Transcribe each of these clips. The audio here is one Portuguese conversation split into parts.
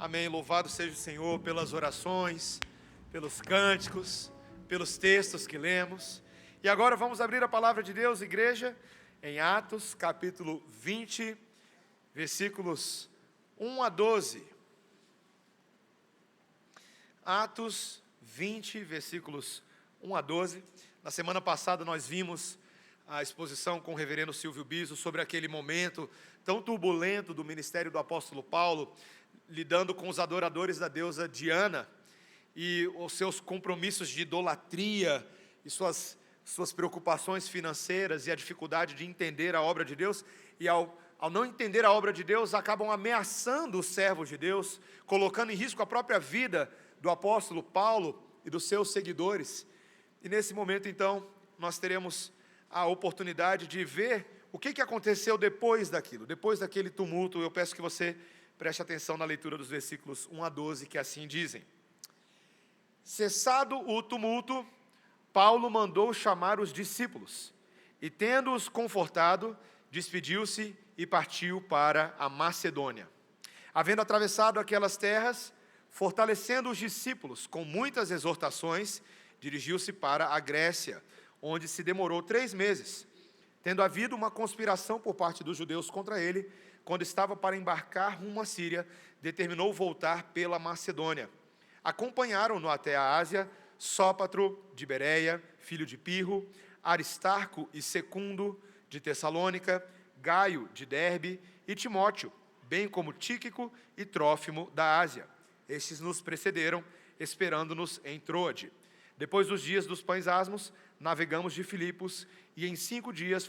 Amém. Louvado seja o Senhor pelas orações, pelos cânticos, pelos textos que lemos. E agora vamos abrir a palavra de Deus, igreja, em Atos, capítulo 20, versículos 1 a 12. Atos 20, versículos 1 a 12. Na semana passada nós vimos a exposição com o reverendo Silvio Biso sobre aquele momento tão turbulento do ministério do apóstolo Paulo, lidando com os adoradores da deusa Diana e os seus compromissos de idolatria e suas preocupações financeiras e a dificuldade de entender a obra de Deus. E ao não entender a obra de Deus, acabam ameaçando os servos de Deus, colocando em risco a própria vida do apóstolo Paulo e dos seus seguidores. E nesse momento, então, nós teremos a oportunidade de ver o que aconteceu depois daquilo, depois daquele tumulto. Eu peço que você preste atenção na leitura dos versículos 1 a 12, que assim dizem: Cessado o tumulto, Paulo mandou chamar os discípulos, e tendo-os confortado, despediu-se e partiu para a Macedônia. Havendo atravessado aquelas terras, fortalecendo os discípulos com muitas exortações, dirigiu-se para a Grécia, onde se demorou 3 meses, tendo havido uma conspiração por parte dos judeus contra ele. Quando estava para embarcar rumo à Síria, determinou voltar pela Macedônia. Acompanharam-no até a Ásia Sópatro de Bereia, filho de Pirro, Aristarco e Secundo de Tessalônica, Gaio de Derbe e Timóteo, bem como Tíquico e Trófimo da Ásia. Estes nos precederam, esperando-nos em Troade. Depois dos dias dos pães asmos, navegamos de Filipos, e em 5 dias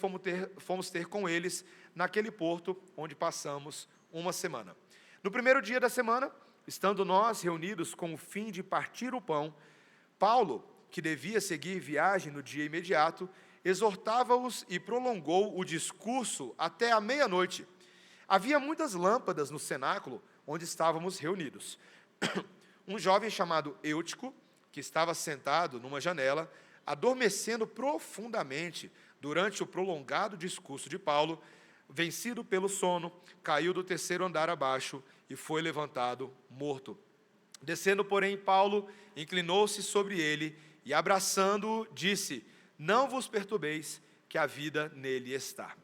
fomos ter com eles naquele porto, onde passamos uma semana. No primeiro dia da semana, estando nós reunidos com o fim de partir o pão, Paulo, que devia seguir viagem no dia imediato, exortava-os e prolongou o discurso até a meia-noite. Havia muitas lâmpadas no cenáculo onde estávamos reunidos. Um jovem chamado Eutico, que estava sentado numa janela, adormecendo profundamente durante o prolongado discurso de Paulo, vencido pelo sono, caiu do 3º andar abaixo e foi levantado morto. Descendo, porém, Paulo inclinou-se sobre ele e, abraçando-o, disse: Não vos perturbeis, que a vida nele está.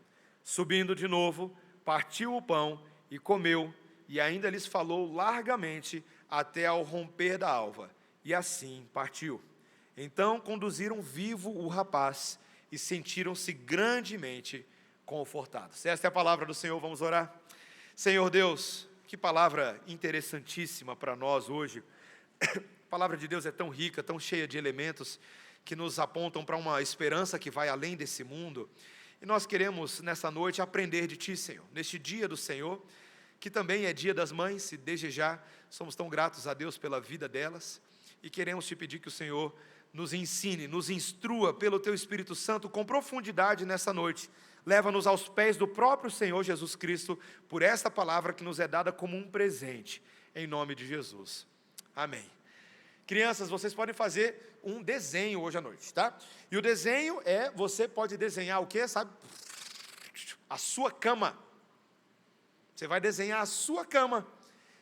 Subindo de novo, partiu o pão e comeu, e ainda lhes falou largamente até ao romper da alva, e assim partiu. Então conduziram vivo o rapaz e sentiram-se grandemente confortados. Esta é a palavra do Senhor. Vamos orar. Senhor Deus, que palavra interessantíssima para nós hoje. A palavra de Deus é tão rica, tão cheia de elementos que nos apontam para uma esperança que vai além desse mundo. E nós queremos nessa noite aprender de Ti, Senhor, neste dia do Senhor, que também é dia das mães, e desde já somos tão gratos a Deus pela vida delas, e queremos Te pedir que o Senhor nos ensine, nos instrua pelo Teu Espírito Santo com profundidade nessa noite. Leva-nos aos pés do próprio Senhor Jesus Cristo, por esta palavra que nos é dada como um presente, em nome de Jesus. Amém. Crianças, vocês podem fazer um desenho hoje à noite, tá? E o desenho você pode desenhar o quê, sabe? A sua cama. Você vai desenhar a sua cama.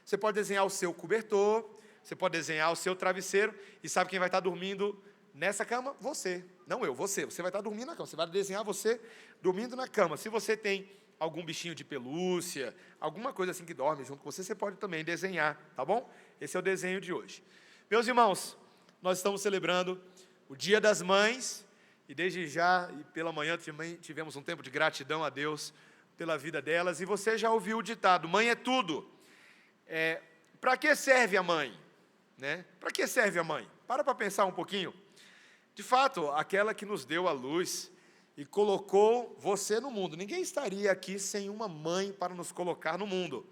Você pode desenhar o seu cobertor, você pode desenhar o seu travesseiro, e sabe quem vai estar dormindo nessa cama? Você. Não eu, você. Você vai estar dormindo na cama. Você vai desenhar você dormindo na cama. Se você tem algum bichinho de pelúcia, alguma coisa assim que dorme junto com você, você pode também desenhar, tá bom? Esse é o desenho de hoje. Meus irmãos, nós estamos celebrando o Dia das Mães, e desde já, e pela manhã, também tivemos um tempo de gratidão a Deus pela vida delas, e você já ouviu o ditado: mãe é tudo. Para que serve a mãe? Né? Para que serve a mãe? Para pensar um pouquinho. De fato, aquela que nos deu a luz e colocou você no mundo. Ninguém estaria aqui sem uma mãe para nos colocar no mundo.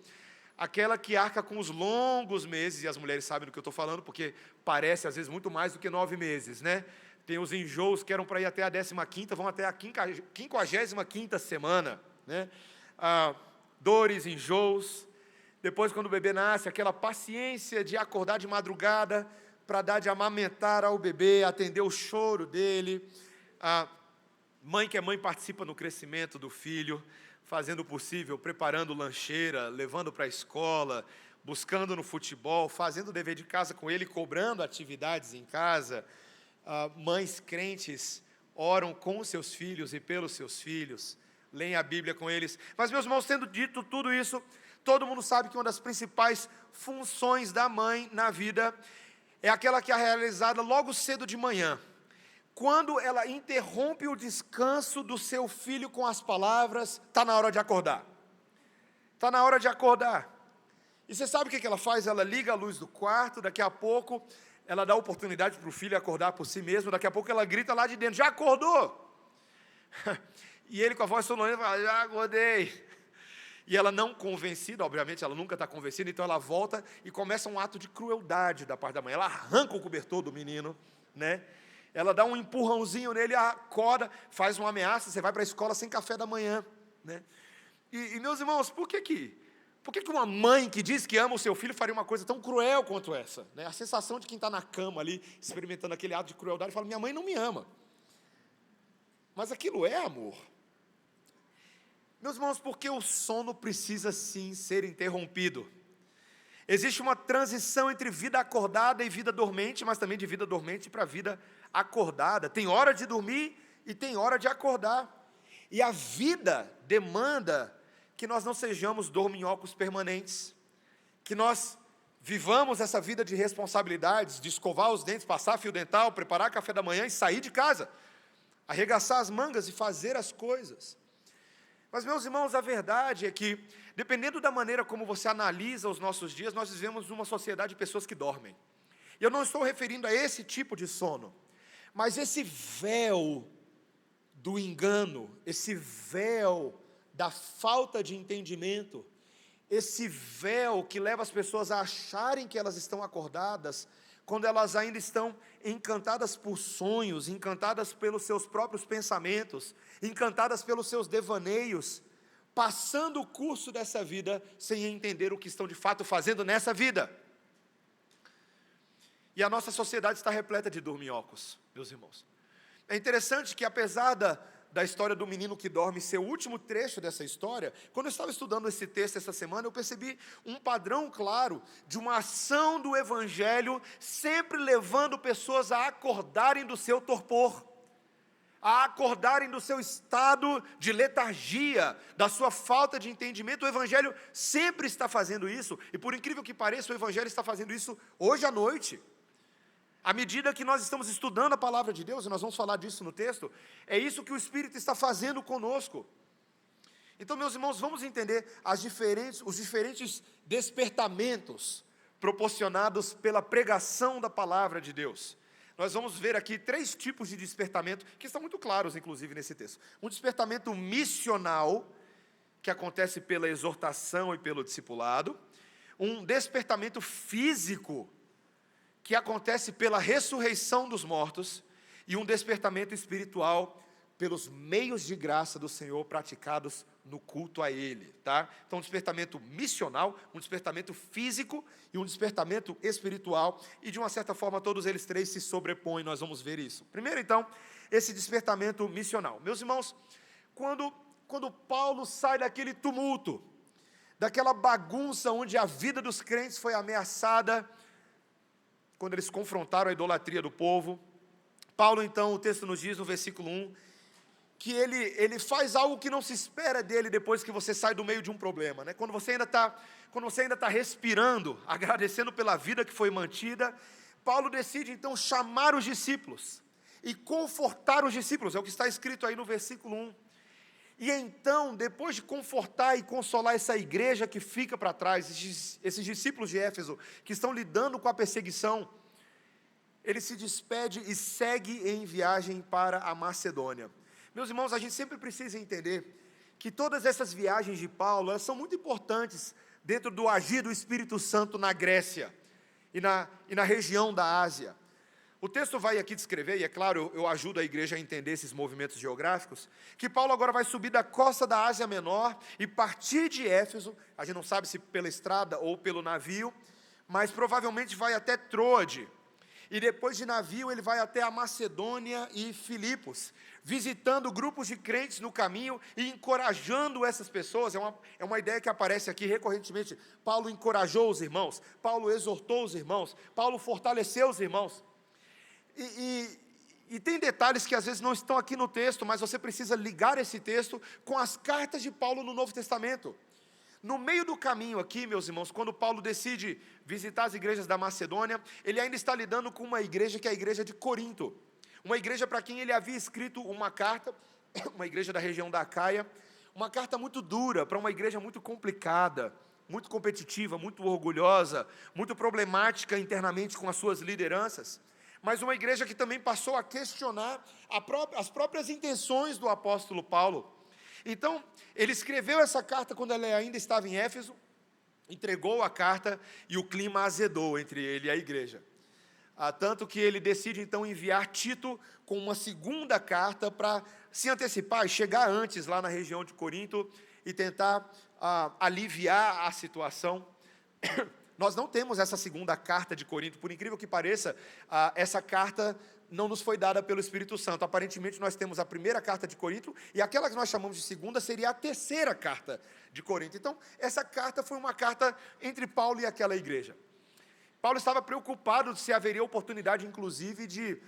Aquela que arca com os longos meses, e as mulheres sabem do que eu estou falando, porque parece às vezes muito mais do que 9 meses, né? Tem os enjoos que eram para ir até a 15ª, vão até a 55ª semana, né? Dores, enjoos. Depois, quando o bebê nasce, aquela paciência de acordar de madrugada para dar de amamentar ao bebê, atender o choro dele. A mãe que é mãe participa no crescimento do filho, fazendo o possível, preparando lancheira, levando para a escola, buscando no futebol, fazendo o dever de casa com ele, cobrando atividades em casa. Mães crentes oram com os seus filhos e pelos seus filhos, leem a Bíblia com eles. Mas, meus irmãos, tendo dito tudo isso, todo mundo sabe que uma das principais funções da mãe na vida é aquela que é realizada logo cedo de manhã, quando ela interrompe o descanso do seu filho com as palavras: está na hora de acordar. Está na hora de acordar. E você sabe o que ela faz? Ela liga a luz do quarto, daqui a pouco ela dá oportunidade para o filho acordar por si mesmo, daqui a pouco ela grita lá de dentro: já acordou? E ele com a voz sonolenta fala: já acordei. E ela não convencida, obviamente ela nunca está convencida, então ela volta e começa um ato de crueldade da parte da mãe. Ela arranca o cobertor do menino, né? Ela dá um empurrãozinho nele, acorda, faz uma ameaça: você vai para a escola sem café da manhã, né? E meus irmãos, por que uma mãe que diz que ama o seu filho faria uma coisa tão cruel quanto essa, né? A sensação de quem está na cama ali, experimentando aquele ato de crueldade, fala: minha mãe não me ama. Mas aquilo é amor. Meus irmãos, porque o sono precisa sim ser interrompido. Existe uma transição entre vida acordada e vida dormente, mas também de vida dormente para vida acordada. Tem hora de dormir e tem hora de acordar. E a vida demanda que nós não sejamos dorminhocos permanentes, que nós vivamos essa vida de responsabilidades, de escovar os dentes, passar fio dental, preparar café da manhã e sair de casa, arregaçar as mangas e fazer as coisas. Mas, meus irmãos, a verdade é que, dependendo da maneira como você analisa os nossos dias, nós vivemos numa sociedade de pessoas que dormem. E eu não estou referindo a esse tipo de sono, mas esse véu do engano, esse véu da falta de entendimento, esse véu que leva as pessoas a acharem que elas estão acordadas, quando elas ainda estão encantadas por sonhos, encantadas pelos seus próprios pensamentos, encantadas pelos seus devaneios, passando o curso dessa vida sem entender o que estão de fato fazendo nessa vida. E a nossa sociedade está repleta de dorminhocos, meus irmãos. É interessante que, apesar da história do menino que dorme ser o último trecho dessa história, quando eu estava estudando esse texto essa semana, eu percebi um padrão claro de uma ação do Evangelho sempre levando pessoas a acordarem do seu torpor, a acordarem do seu estado de letargia, da sua falta de entendimento. O Evangelho sempre está fazendo isso, e por incrível que pareça, o Evangelho está fazendo isso hoje à noite. À medida que nós estamos estudando a palavra de Deus, e nós vamos falar disso no texto, é isso que o Espírito está fazendo conosco. Então, meus irmãos, vamos entender os diferentes despertamentos proporcionados pela pregação da palavra de Deus. Nós vamos ver aqui 3 tipos de despertamento, que estão muito claros, inclusive, nesse texto. Um despertamento missional, que acontece pela exortação e pelo discipulado. Um despertamento físico, que acontece pela ressurreição dos mortos, e um despertamento espiritual pelos meios de graça do Senhor praticados no culto a Ele, tá? Então, um despertamento missional, um despertamento físico e um despertamento espiritual, e de uma certa forma todos eles 3 se sobrepõem, nós vamos ver isso. Primeiro, então, esse despertamento missional. Meus irmãos, quando Paulo sai daquele tumulto, daquela bagunça onde a vida dos crentes foi ameaçada, quando eles confrontaram a idolatria do povo, Paulo, então, o texto nos diz no versículo 1, que ele faz algo que não se espera dele depois que você sai do meio de um problema, né? Quando você ainda está respirando, agradecendo pela vida que foi mantida, Paulo decide, então, chamar os discípulos e confortar os discípulos, é o que está escrito aí no versículo 1. E então, depois de confortar e consolar essa igreja que fica para trás, esses discípulos de Éfeso, que estão lidando com a perseguição, ele se despede e segue em viagem para a Macedônia. Meus irmãos, a gente sempre precisa entender que todas essas viagens de Paulo, elas são muito importantes dentro do agir do Espírito Santo na Grécia e na região da Ásia. O texto vai aqui descrever, e é claro, eu ajudo a igreja a entender esses movimentos geográficos, que Paulo agora vai subir da costa da Ásia Menor e partir de Éfeso, a gente não sabe se pela estrada ou pelo navio, mas provavelmente vai até Troade. E depois de navio ele vai até a Macedônia e Filipos, visitando grupos de crentes no caminho e encorajando essas pessoas. É uma ideia que aparece aqui recorrentemente. Paulo encorajou os irmãos, Paulo exortou os irmãos, Paulo fortaleceu os irmãos. E tem detalhes que às vezes não estão aqui no texto, mas você precisa ligar esse texto com as cartas de Paulo no Novo Testamento. No meio do caminho aqui, meus irmãos, quando Paulo decide visitar as igrejas da Macedônia, ele ainda está lidando com uma igreja que é a igreja de Corinto. Uma igreja para quem ele havia escrito uma carta, uma igreja da região da Acaia, uma carta muito dura, para uma igreja muito complicada, muito competitiva, muito orgulhosa, muito problemática internamente com as suas lideranças. Mas uma igreja que também passou a questionar as próprias intenções do apóstolo Paulo. Então, ele escreveu essa carta quando ele ainda estava em Éfeso, entregou a carta e o clima azedou entre ele e a igreja. Tanto que ele decide então enviar Tito com uma segunda carta para se antecipar e chegar antes lá na região de Corinto e tentar aliviar a situação. Nós não temos essa segunda carta de Corinto, por incrível que pareça, essa carta não nos foi dada pelo Espírito Santo. Aparentemente nós temos a primeira carta de Corinto, e aquela que nós chamamos de segunda seria a terceira carta de Corinto. Então, essa carta foi uma carta entre Paulo e aquela igreja. Paulo estava preocupado se haveria oportunidade, inclusive, de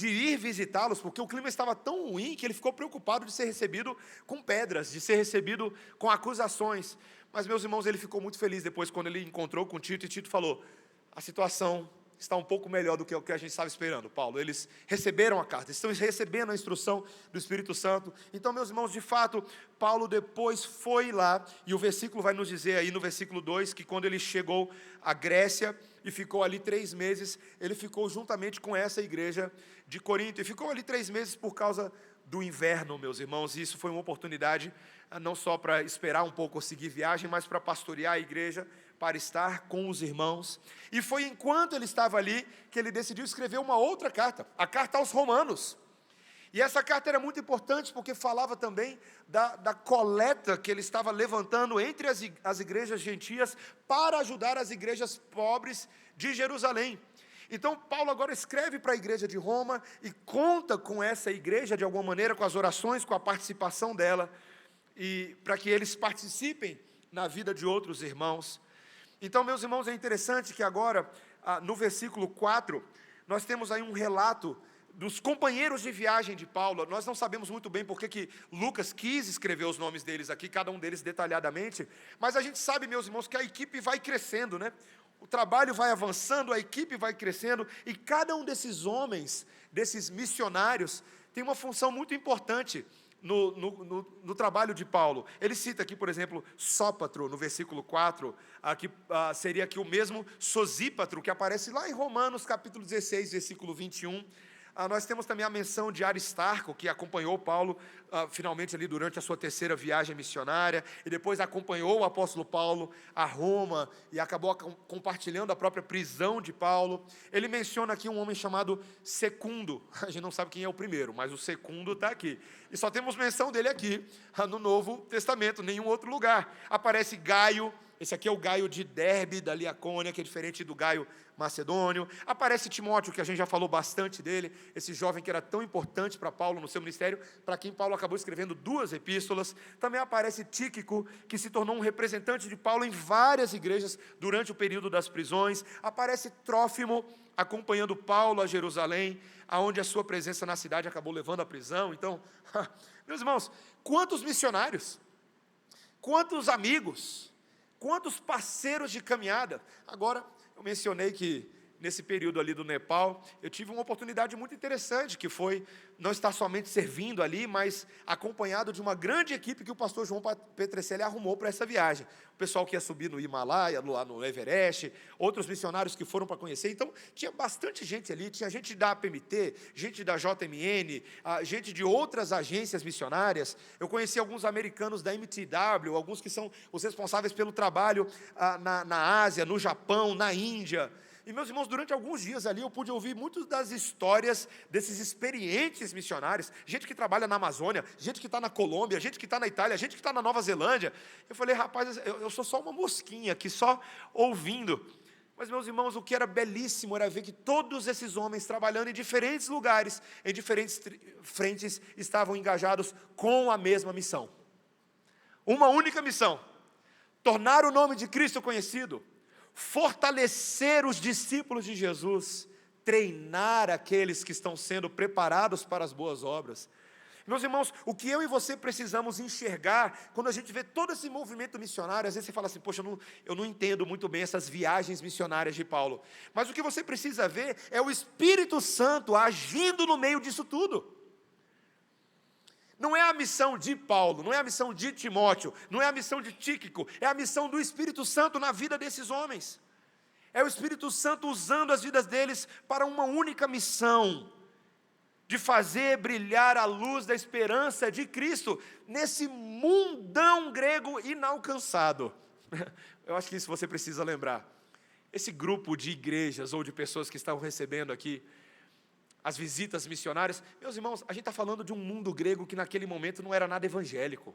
ir visitá-los, porque o clima estava tão ruim que ele ficou preocupado de ser recebido com pedras, de ser recebido com acusações. Mas, meus irmãos, ele ficou muito feliz depois quando ele encontrou com Tito, e Tito falou: a situação está um pouco melhor do que o que a gente estava esperando, Paulo. Eles receberam a carta, estão recebendo a instrução do Espírito Santo. Então, meus irmãos, de fato, Paulo depois foi lá, e o versículo vai nos dizer aí no versículo 2, que quando ele chegou à Grécia e ficou ali 3 meses, ele ficou juntamente com essa igreja de Corinto, e ficou ali 3 meses por causa do inverno, meus irmãos, e isso foi uma oportunidade, não só para esperar um pouco seguir viagem, mas para pastorear a igreja, para estar com os irmãos. E foi enquanto ele estava ali, que ele decidiu escrever uma outra carta, a carta aos Romanos. E essa carta era muito importante, porque falava também da coleta que ele estava levantando entre as igrejas gentias, para ajudar as igrejas pobres de Jerusalém. Então, Paulo agora escreve para a igreja de Roma, e conta com essa igreja, de alguma maneira, com as orações, com a participação dela, e para que eles participem na vida de outros irmãos. Então, meus irmãos, é interessante que agora, no versículo 4, nós temos aí um relato dos companheiros de viagem de Paulo. Nós não sabemos muito bem porque que Lucas quis escrever os nomes deles aqui, cada um deles detalhadamente, mas a gente sabe, meus irmãos, que a equipe vai crescendo, né? O trabalho vai avançando, a equipe vai crescendo, e cada um desses homens, desses missionários, tem uma função muito importante no trabalho de Paulo. Ele cita aqui, por exemplo, Sópatro, no versículo 4, que seria aqui o mesmo Sosípatro, que aparece lá em Romanos, capítulo 16, versículo 21. Nós temos também a menção de Aristarco, que acompanhou Paulo, finalmente ali durante a sua terceira viagem missionária, e depois acompanhou o apóstolo Paulo a Roma, e acabou compartilhando a própria prisão de Paulo. Ele menciona aqui um homem chamado Secundo. A gente não sabe quem é o primeiro, mas o Secundo está aqui. E só temos menção dele aqui, no Novo Testamento, nenhum outro lugar. Aparece Gaio. Esse aqui é o Gaio de Derbe, da Liacônia, que é diferente do Gaio macedônio. Aparece Timóteo, que a gente já falou bastante dele, esse jovem que era tão importante para Paulo no seu ministério, para quem Paulo acabou escrevendo 2 epístolas. Também aparece Tíquico, que se tornou um representante de Paulo em várias igrejas durante o período das prisões. Aparece Trófimo, acompanhando Paulo a Jerusalém, aonde a sua presença na cidade acabou levando à prisão. Então, meus irmãos, quantos missionários, quantos amigos, quantos parceiros de caminhada. Agora, eu mencionei que nesse período ali do Nepal, eu tive uma oportunidade muito interessante, que foi não estar somente servindo ali, mas acompanhado de uma grande equipe que o pastor João Petrecelli arrumou para essa viagem. O pessoal que ia subir no Himalaia, lá no Everest, outros missionários que foram para conhecer. Então, tinha bastante gente ali, tinha gente da APMT, gente da JMN, gente de outras agências missionárias. Eu conheci alguns americanos da MTW, alguns que são os responsáveis pelo trabalho na Ásia, no Japão, na Índia. E, meus irmãos, durante alguns dias ali eu pude ouvir muitas das histórias desses experientes missionários, gente que trabalha na Amazônia, gente que está na Colômbia, gente que está na Itália, gente que está na Nova Zelândia. Eu falei, rapaz, eu sou só uma mosquinha aqui, só ouvindo. Mas, meus irmãos, o que era belíssimo era ver que todos esses homens trabalhando em diferentes lugares, em diferentes frentes, estavam engajados com a mesma missão. Uma única missão: tornar o nome de Cristo conhecido, fortalecer os discípulos de Jesus, treinar aqueles que estão sendo preparados para as boas obras. Meus irmãos, o que eu e você precisamos enxergar, quando a gente vê todo esse movimento missionário, às vezes você fala assim, poxa, eu não entendo muito bem essas viagens missionárias de Paulo, mas o que você precisa ver é o Espírito Santo agindo no meio disso tudo. Não é a missão de Paulo, não é a missão de Timóteo, não é a missão de Tíquico, é a missão do Espírito Santo na vida desses homens. É o Espírito Santo usando as vidas deles para uma única missão, de fazer brilhar a luz da esperança de Cristo nesse mundão grego inalcançado. Eu acho que isso você precisa lembrar. Esse grupo de igrejas ou de pessoas que estavam recebendo aqui as visitas missionárias, meus irmãos, a gente está falando de um mundo grego que naquele momento não era nada evangélico.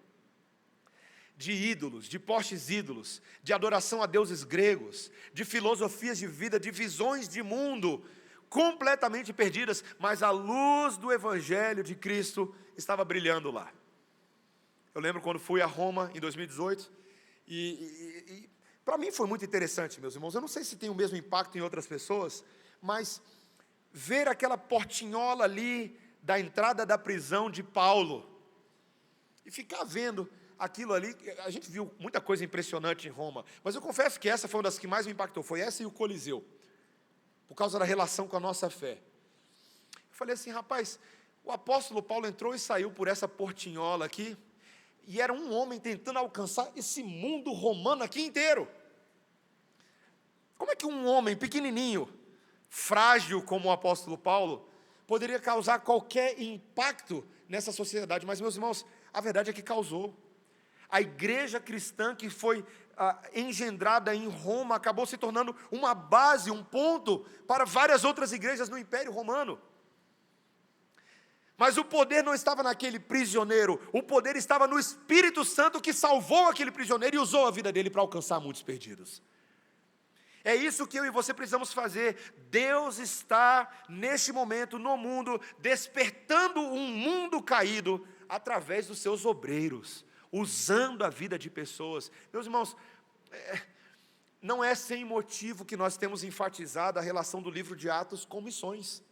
De ídolos, de postes ídolos, de adoração a deuses gregos, de filosofias de vida, de visões de mundo completamente perdidas, mas a luz do Evangelho de Cristo estava brilhando lá. Eu lembro quando fui a Roma em 2018, e para mim foi muito interessante, meus irmãos. Eu não sei se tem o mesmo impacto em outras pessoas, mas ver aquela portinhola ali da entrada da prisão de Paulo, e ficar vendo aquilo ali, a gente viu muita coisa impressionante em Roma, mas eu confesso que essa foi uma das que mais me impactou, foi essa e o Coliseu, por causa da relação com a nossa fé. Eu falei assim, rapaz, o apóstolo Paulo entrou e saiu por essa portinhola aqui, e era um homem tentando alcançar esse mundo romano aqui inteiro. Como é que um homem pequenininho, frágil como o apóstolo Paulo, poderia causar qualquer impacto nessa sociedade? Mas, meus irmãos, a verdade é que causou. A igreja cristã que foi engendrada em Roma acabou se tornando uma base, um ponto para várias outras igrejas no Império Romano. Mas o poder não estava naquele prisioneiro, o poder estava no Espírito Santo que salvou aquele prisioneiro e usou a vida dele para alcançar muitos perdidos. É isso que eu e você precisamos fazer. Deus está neste momento no mundo, despertando um mundo caído através dos seus obreiros, usando a vida de pessoas. Meus irmãos, não é sem motivo que nós temos enfatizado a relação do livro de Atos com missões.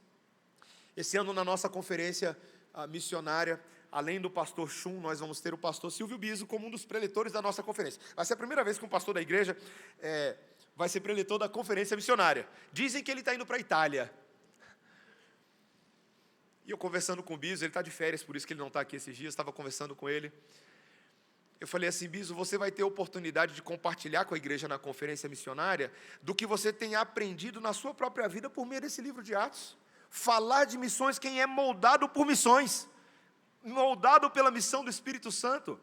Esse ano, na nossa conferência missionária, além do pastor Chum, nós vamos ter o pastor Silvio Biso como um dos preletores da nossa conferência. Vai ser a primeira vez que um pastor da igreja vai ser preletor da conferência missionária. Dizem que ele está indo para a Itália. E eu conversando com o Biso, ele está de férias, por isso que ele não está aqui esses dias, estava conversando com ele. Eu falei assim, Biso, você vai ter a oportunidade de compartilhar com a igreja na conferência missionária do que você tem aprendido na sua própria vida por meio desse livro de Atos. Falar de missões, quem é moldado por missões, moldado pela missão do Espírito Santo.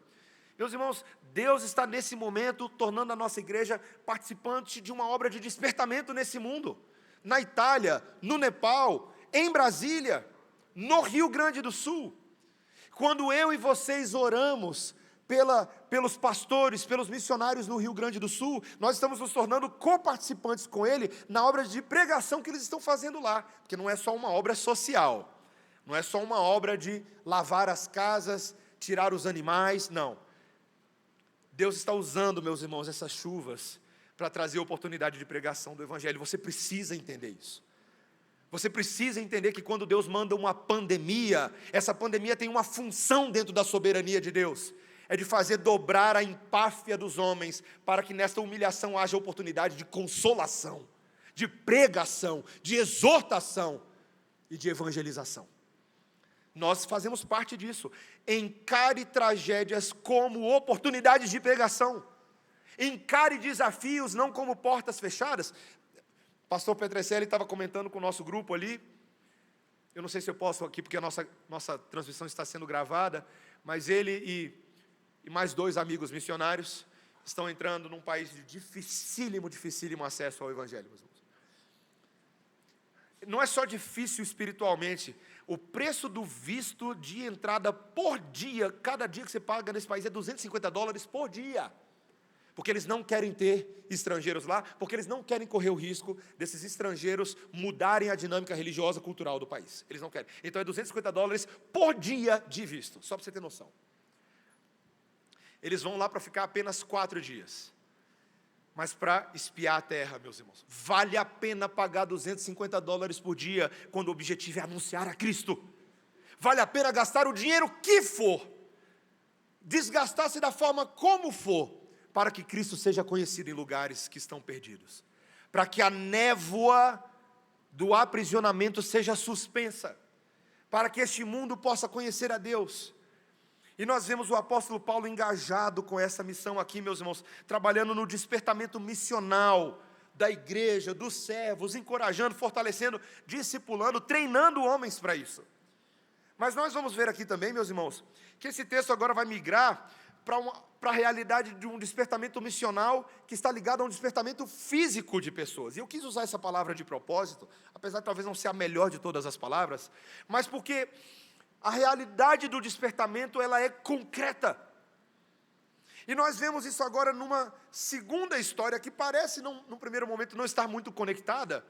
Meus irmãos, Deus está nesse momento tornando a nossa igreja participante de uma obra de despertamento nesse mundo. Na Itália, no Nepal, em Brasília, no Rio Grande do Sul. Quando eu e vocês oramos pelos pastores, pelos missionários no Rio Grande do Sul, nós estamos nos tornando coparticipantes com ele na obra de pregação que eles estão fazendo lá, porque não é só uma obra social, não é só uma obra de lavar as casas, tirar os animais, não. Deus está usando, meus irmãos, essas chuvas para trazer oportunidade de pregação do Evangelho. Você precisa entender isso. Você precisa entender que quando Deus manda uma pandemia, essa pandemia tem uma função dentro da soberania de Deus. É de fazer dobrar a empáfia dos homens, para que nesta humilhação haja oportunidade de consolação, de pregação, de exortação e de evangelização. Nós fazemos parte disso. Encare tragédias como oportunidades de pregação. Encare desafios não como portas fechadas. Pastor Petrecelli estava comentando com o nosso grupo ali. Eu não sei se eu posso aqui, porque a nossa transmissão está sendo gravada, mas ele e mais 2 amigos missionários estão entrando num país de dificílimo acesso ao Evangelho, meus irmãos. Não é só difícil espiritualmente, o preço do visto de entrada por dia, cada dia que você paga nesse país é $250 por dia. porque eles não querem ter estrangeiros lá, porque eles não querem correr o risco desses estrangeiros mudarem a dinâmica religiosa cultural do país. Eles não querem. Então é $250 por dia de visto, só para você ter noção. Eles vão lá para ficar apenas 4 dias. Mas para espiar a terra, meus irmãos, vale a pena pagar $250 por dia, quando o objetivo é anunciar a Cristo. Vale a pena gastar o dinheiro que for, desgastar-se da forma como for, para que Cristo seja conhecido em lugares que estão perdidos, para que a névoa do aprisionamento seja suspensa, para que este mundo possa conhecer a Deus. E nós vemos o apóstolo Paulo engajado com essa missão aqui, meus irmãos, trabalhando no despertamento missional da igreja, dos servos, encorajando, fortalecendo, discipulando, treinando homens para isso. Mas nós vamos ver aqui também, meus irmãos, que esse texto agora vai migrar para a realidade de um despertamento missional que está ligado a um despertamento físico de pessoas. E eu quis usar essa palavra de propósito, apesar de talvez não ser a melhor de todas as palavras, mas porque a realidade do despertamento, ela é concreta. E nós vemos isso agora numa segunda história que parece, no primeiro momento, não estar muito conectada,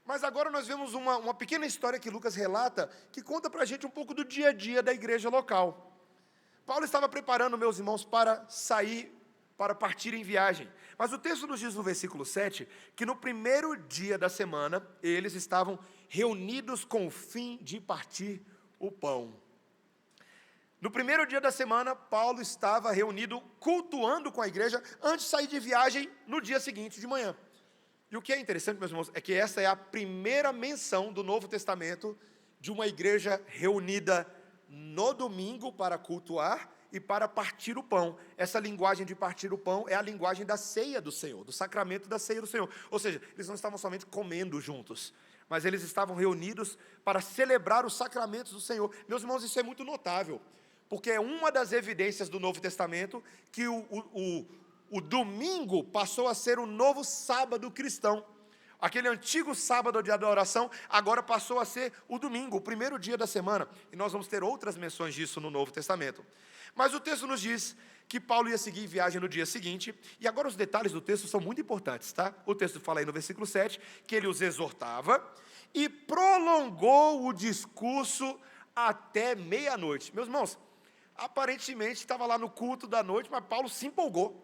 mas agora nós vemos uma pequena história que Lucas relata, que conta para a gente um pouco do dia a dia da igreja local. Paulo estava preparando, meus irmãos, para partir em viagem. Mas o texto nos diz no versículo 7, que no primeiro dia da semana, eles estavam reunidos com o fim de partir o pão. No primeiro dia da semana, Paulo estava reunido, cultuando com a igreja, antes de sair de viagem no dia seguinte de manhã. E o que é interessante, meus irmãos, é que essa é a primeira menção do Novo Testamento de uma igreja reunida no domingo para cultuar e para partir o pão. Essa linguagem de partir o pão é a linguagem da ceia do Senhor, do sacramento da ceia do Senhor. Ou seja, eles não estavam somente comendo juntos, mas eles estavam reunidos para celebrar os sacramentos do Senhor. Meus irmãos, isso é muito notável, porque é uma das evidências do Novo Testamento que o domingo passou a ser o novo sábado cristão. Aquele antigo sábado de adoração agora passou a ser o domingo, o primeiro dia da semana. E nós vamos ter outras menções disso no Novo Testamento. Mas o texto nos diz que Paulo ia seguir viagem no dia seguinte, e agora os detalhes do texto são muito importantes, tá? O texto fala aí no versículo 7, que ele os exortava e prolongou o discurso até meia-noite. Meus irmãos, aparentemente estava lá no culto da noite, mas Paulo se empolgou.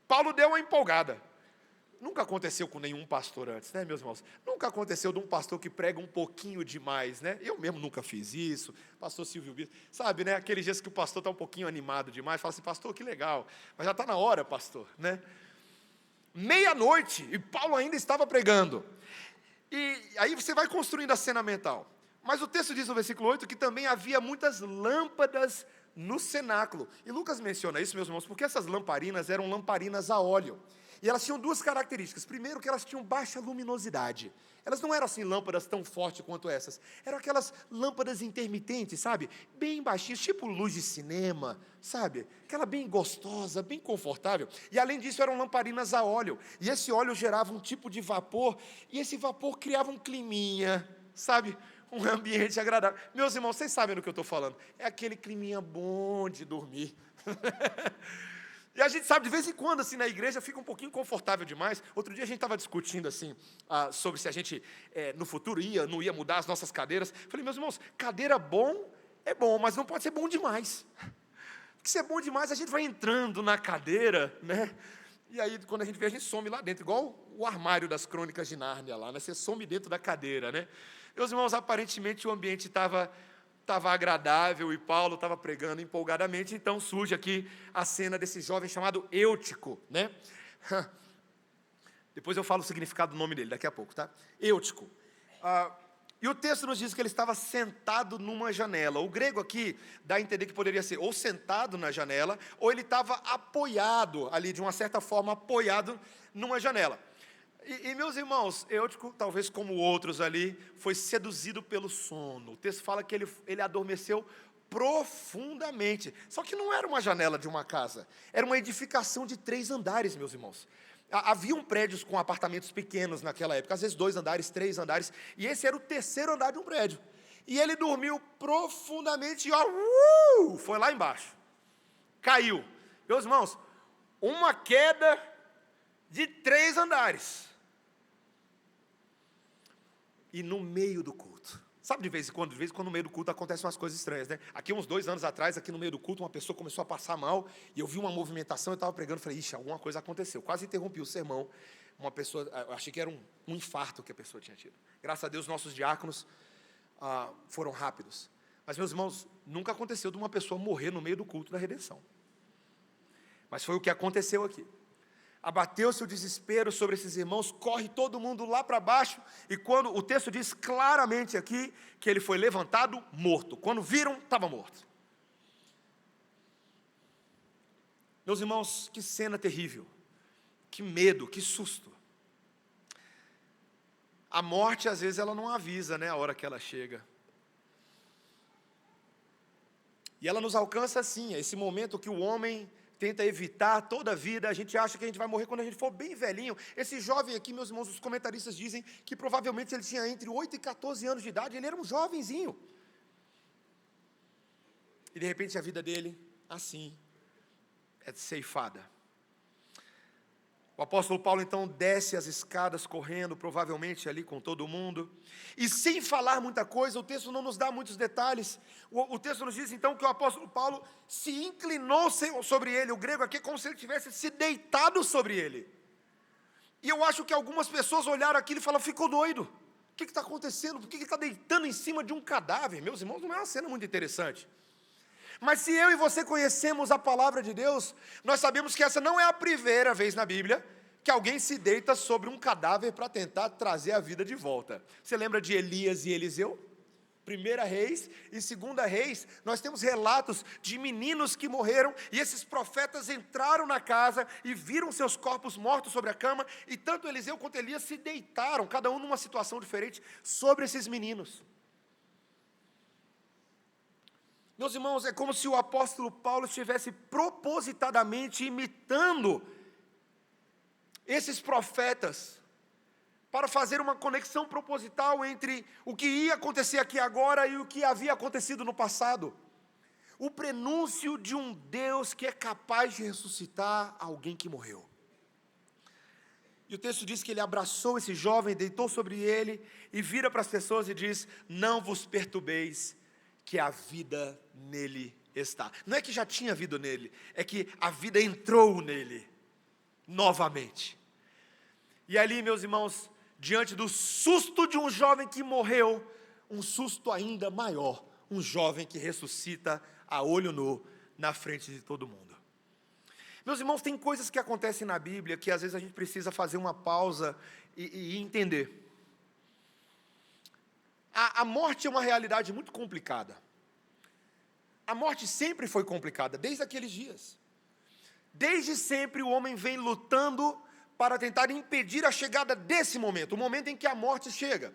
Paulo deu uma empolgada. Nunca aconteceu com nenhum pastor antes, né, meus irmãos? Nunca aconteceu de um pastor que prega um pouquinho demais, né? Eu mesmo nunca fiz isso. Pastor Silvio Bispo, sabe, né? Aqueles dias que o pastor está um pouquinho animado demais, fala assim, pastor, que legal, mas já está na hora, pastor, né? Meia-noite, e Paulo ainda estava pregando. E aí você vai construindo a cena mental. Mas o texto diz no versículo 8 que também havia muitas lâmpadas no cenáculo. E Lucas menciona isso, meus irmãos, porque essas lamparinas eram lamparinas a óleo. E elas tinham duas características. Primeiro, que elas tinham baixa luminosidade. Elas não eram assim lâmpadas tão fortes quanto essas. Eram aquelas lâmpadas intermitentes, sabe? Bem baixinhas, tipo luz de cinema, sabe? Aquela bem gostosa, bem confortável. E além disso, eram lamparinas a óleo. E esse óleo gerava um tipo de vapor. E esse vapor criava um climinha, sabe? Um ambiente agradável. Meus irmãos, vocês sabem do que eu estou falando. É aquele climinha bom de dormir. E a gente sabe, de vez em quando, assim, na igreja, fica um pouquinho confortável demais. Outro dia a gente estava discutindo, assim, sobre se a gente, no futuro, não ia mudar as nossas cadeiras. Falei, meus irmãos, cadeira bom é bom, mas não pode ser bom demais. Porque se é bom demais, a gente vai entrando na cadeira, né? E aí, quando a gente vê, a gente some lá dentro, igual o armário das Crônicas de Nárnia lá, né? Você some dentro da cadeira, né? Meus irmãos, aparentemente o ambiente estava agradável e Paulo estava pregando empolgadamente, então surge aqui a cena desse jovem chamado Eutico, né? Depois eu falo o significado do nome dele, daqui a pouco, tá? Eutico. E o texto nos diz que ele estava sentado numa janela. O grego aqui dá a entender que poderia ser ou sentado na janela, ou ele estava apoiado ali, de uma certa forma, apoiado numa janela. E meus irmãos, Eutico, talvez como outros ali, foi seduzido pelo sono. O texto fala que ele adormeceu profundamente. Só que não era uma janela de uma casa, era uma edificação de 3 andares, meus irmãos. Haviam prédios com apartamentos pequenos naquela época, às vezes 2 andares, 3 andares, e esse era o 3º andar de um prédio. E ele dormiu profundamente e foi lá embaixo. Caiu. Meus irmãos, uma queda de 3 andares. E no meio do culto. Sabe de vez em quando no meio do culto acontecem umas coisas estranhas, né? Aqui uns 2 anos atrás, aqui no meio do culto, uma pessoa começou a passar mal, e eu vi uma movimentação, eu estava pregando, falei, ixi, alguma coisa aconteceu. Quase interrompi o sermão. Uma pessoa, eu achei que era um infarto que a pessoa tinha tido. Graças a Deus, nossos diáconos foram rápidos. Mas, meus irmãos, nunca aconteceu de uma pessoa morrer no meio do culto da redenção. Mas foi o que aconteceu aqui. Abateu-se o desespero sobre esses irmãos, corre todo mundo lá para baixo, e quando o texto diz claramente aqui, que ele foi levantado morto. Quando viram, estava morto. Meus irmãos, que cena terrível, que medo, que susto. A morte, às vezes, ela não avisa, né, a hora que ela chega. E ela nos alcança assim, esse momento que o homem tenta evitar toda a vida, a gente acha que a gente vai morrer quando a gente for bem velhinho. Esse jovem aqui, meus irmãos, os comentaristas dizem que provavelmente ele tinha entre 8 e 14 anos de idade, ele era um jovenzinho. E de repente a vida dele, assim, é ceifada. O apóstolo Paulo então desce as escadas correndo, provavelmente ali com todo mundo, e sem falar muita coisa, o texto não nos dá muitos detalhes, o texto nos diz então que o apóstolo Paulo se inclinou sobre ele, o grego aqui é como se ele tivesse se deitado sobre ele, e eu acho que algumas pessoas olharam aquilo e falaram, ficou doido, o que está acontecendo, por que ele está deitando em cima de um cadáver? Meus irmãos, não é uma cena muito interessante. Mas se eu e você conhecemos a palavra de Deus, nós sabemos que essa não é a primeira vez na Bíblia que alguém se deita sobre um cadáver para tentar trazer a vida de volta. Você lembra de Elias e Eliseu? 1 Reis e 2 Reis, nós temos relatos de meninos que morreram, e esses profetas entraram na casa e viram seus corpos mortos sobre a cama, e tanto Eliseu quanto Elias se deitaram, cada um numa situação diferente, sobre esses meninos. Meus irmãos, é como se o apóstolo Paulo estivesse propositadamente imitando esses profetas, para fazer uma conexão proposital entre o que ia acontecer aqui agora e o que havia acontecido no passado. O prenúncio de um Deus que é capaz de ressuscitar alguém que morreu. E o texto diz que ele abraçou esse jovem, deitou sobre ele, e vira para as pessoas e diz, não vos perturbeis, que a vida nele está. Não é que já tinha vida nele, é que a vida entrou nele, novamente. E ali, meus irmãos, diante do susto de um jovem que morreu, um susto ainda maior, um jovem que ressuscita a olho nu, na frente de todo mundo. Meus irmãos, tem coisas que acontecem na Bíblia, que às vezes a gente precisa fazer uma pausa e entender. A morte é uma realidade muito complicada. A morte sempre foi complicada, desde aqueles dias. Desde sempre o homem vem lutando para tentar impedir a chegada desse momento, o momento em que a morte chega.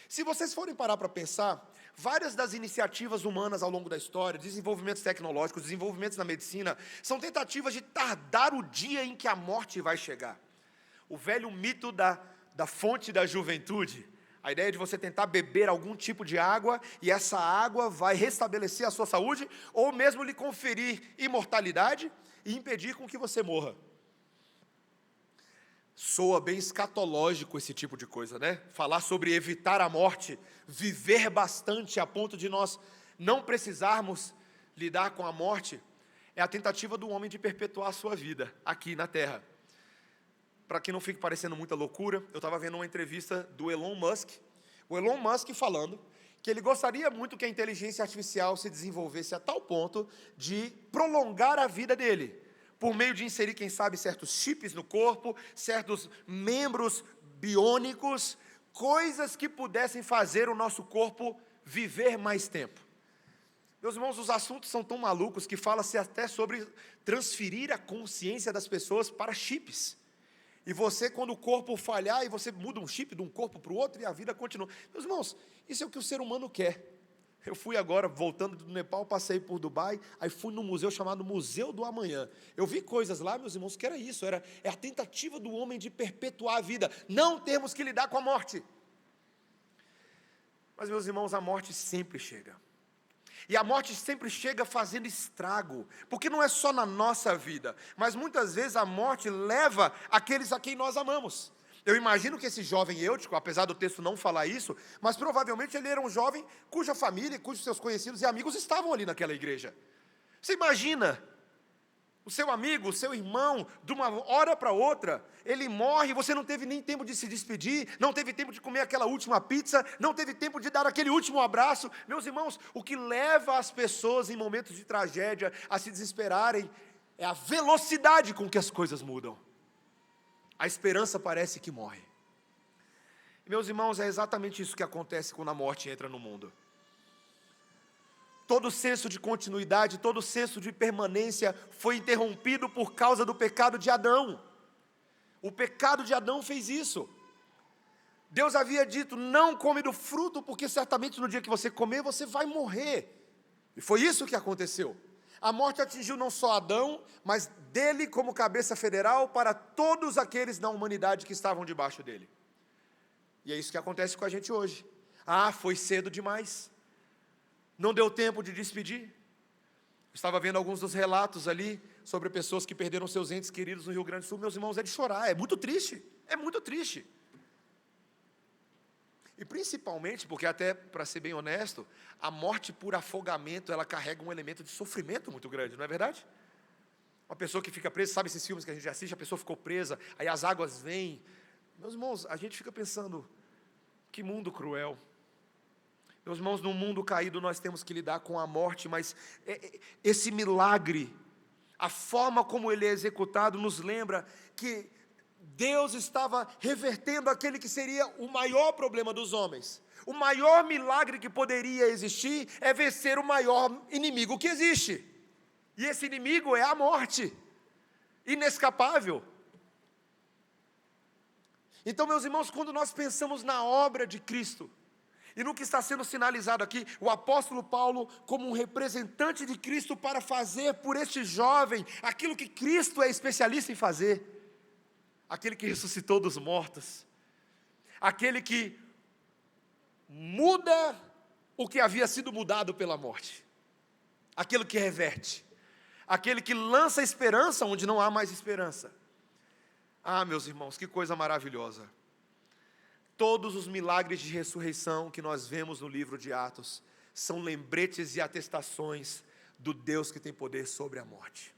Se vocês forem parar para pensar, várias das iniciativas humanas ao longo da história, desenvolvimentos tecnológicos, desenvolvimentos na medicina, são tentativas de tardar o dia em que a morte vai chegar. O velho mito da fonte da juventude, a ideia de você tentar beber algum tipo de água, e essa água vai restabelecer a sua saúde, ou mesmo lhe conferir imortalidade, e impedir com que você morra. Soa bem escatológico esse tipo de coisa, né? Falar sobre evitar a morte, viver bastante a ponto de nós não precisarmos lidar com a morte, é a tentativa do homem de perpetuar a sua vida aqui na Terra. Para que não fique parecendo muita loucura, eu estava vendo uma entrevista do Elon Musk, o Elon Musk falando que ele gostaria muito que a inteligência artificial se desenvolvesse a tal ponto de prolongar a vida dele, por meio de inserir, quem sabe, certos chips no corpo, certos membros biônicos, coisas que pudessem fazer o nosso corpo viver mais tempo. Meus irmãos, os assuntos são tão malucos que fala-se até sobre transferir a consciência das pessoas para chips. E você, quando o corpo falhar, e você muda um chip de um corpo para o outro, e a vida continua. Meus irmãos, isso é o que o ser humano quer. Eu fui agora, voltando do Nepal, passei por Dubai, aí fui num museu chamado Museu do Amanhã. Eu vi coisas lá, meus irmãos, que era isso, é a tentativa do homem de perpetuar a vida. Não temos que lidar com a morte. Mas, meus irmãos, a morte sempre chega. E a morte sempre chega fazendo estrago, porque não é só na nossa vida, mas muitas vezes a morte leva aqueles a quem nós amamos. Eu imagino que esse jovem Eutico, apesar do texto não falar isso, mas provavelmente ele era um jovem cuja família, cujos seus conhecidos e amigos estavam ali naquela igreja. Você imagina o seu amigo, o seu irmão, de uma hora para outra, ele morre, você não teve nem tempo de se despedir, não teve tempo de comer aquela última pizza, não teve tempo de dar aquele último abraço. Meus irmãos, o que leva as pessoas em momentos de tragédia a se desesperarem é a velocidade com que as coisas mudam. A esperança parece que morre. E, meus irmãos, é exatamente isso que acontece quando a morte entra no mundo. Todo senso de continuidade, todo senso de permanência foi interrompido por causa do pecado de Adão. O pecado de Adão fez isso. Deus havia dito, não come do fruto, porque certamente no dia que você comer, você vai morrer. E foi isso que aconteceu. A morte atingiu não só Adão, mas dele como cabeça federal para todos aqueles na humanidade que estavam debaixo dele. E é isso que acontece com a gente hoje. Ah, foi cedo demais. Não deu tempo de despedir. Estava vendo alguns dos relatos ali sobre pessoas que perderam seus entes queridos no Rio Grande do Sul. Meus irmãos, é de chorar, é muito triste. É muito triste. E principalmente, porque até, para ser bem honesto, a morte por afogamento, ela carrega um elemento de sofrimento muito grande, não é verdade? Uma pessoa que fica presa, sabe esses filmes que a gente assiste, a pessoa ficou presa, aí as águas vêm. Meus irmãos, a gente fica pensando, que mundo cruel. Meus irmãos, num mundo caído nós temos que lidar com a morte, mas esse milagre, a forma como ele é executado, nos lembra que Deus estava revertendo aquele que seria o maior problema dos homens. O maior milagre que poderia existir é vencer o maior inimigo que existe. E esse inimigo é a morte, inescapável. Então, meus irmãos, quando nós pensamos na obra de Cristo, e no que está sendo sinalizado aqui, o apóstolo Paulo, como um representante de Cristo, para fazer por este jovem aquilo que Cristo é especialista em fazer, aquele que ressuscitou dos mortos, aquele que muda o que havia sido mudado pela morte, aquele que reverte, aquele que lança esperança onde não há mais esperança. Ah, meus irmãos, que coisa maravilhosa. Todos os milagres de ressurreição que nós vemos no livro de Atos são lembretes e atestações do Deus que tem poder sobre a morte.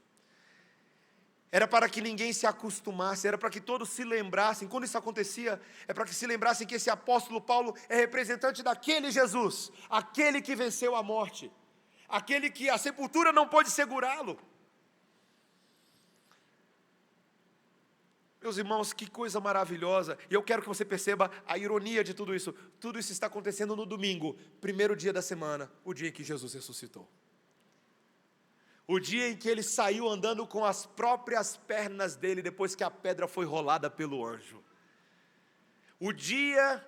Era para que ninguém se acostumasse, era para que todos se lembrassem. Quando isso acontecia, é para que se lembrassem que esse apóstolo Paulo é representante daquele Jesus, aquele que venceu a morte, aquele que a sepultura não pôde segurá-lo. Meus irmãos, que coisa maravilhosa. E eu quero que você perceba a ironia de tudo isso. Tudo isso está acontecendo no domingo, primeiro dia da semana, o dia em que Jesus ressuscitou. O dia em que ele saiu andando com as próprias pernas dele, depois que a pedra foi rolada pelo anjo. O dia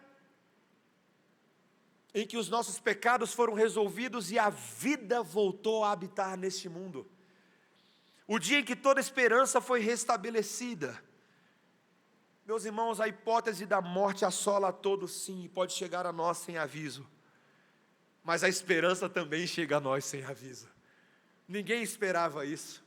em que os nossos pecados foram resolvidos e a vida voltou a habitar neste mundo. O dia em que toda esperança foi restabelecida. Meus irmãos, a hipótese da morte assola a todos sim, e pode chegar a nós sem aviso. Mas a esperança também chega a nós sem aviso. Ninguém esperava isso.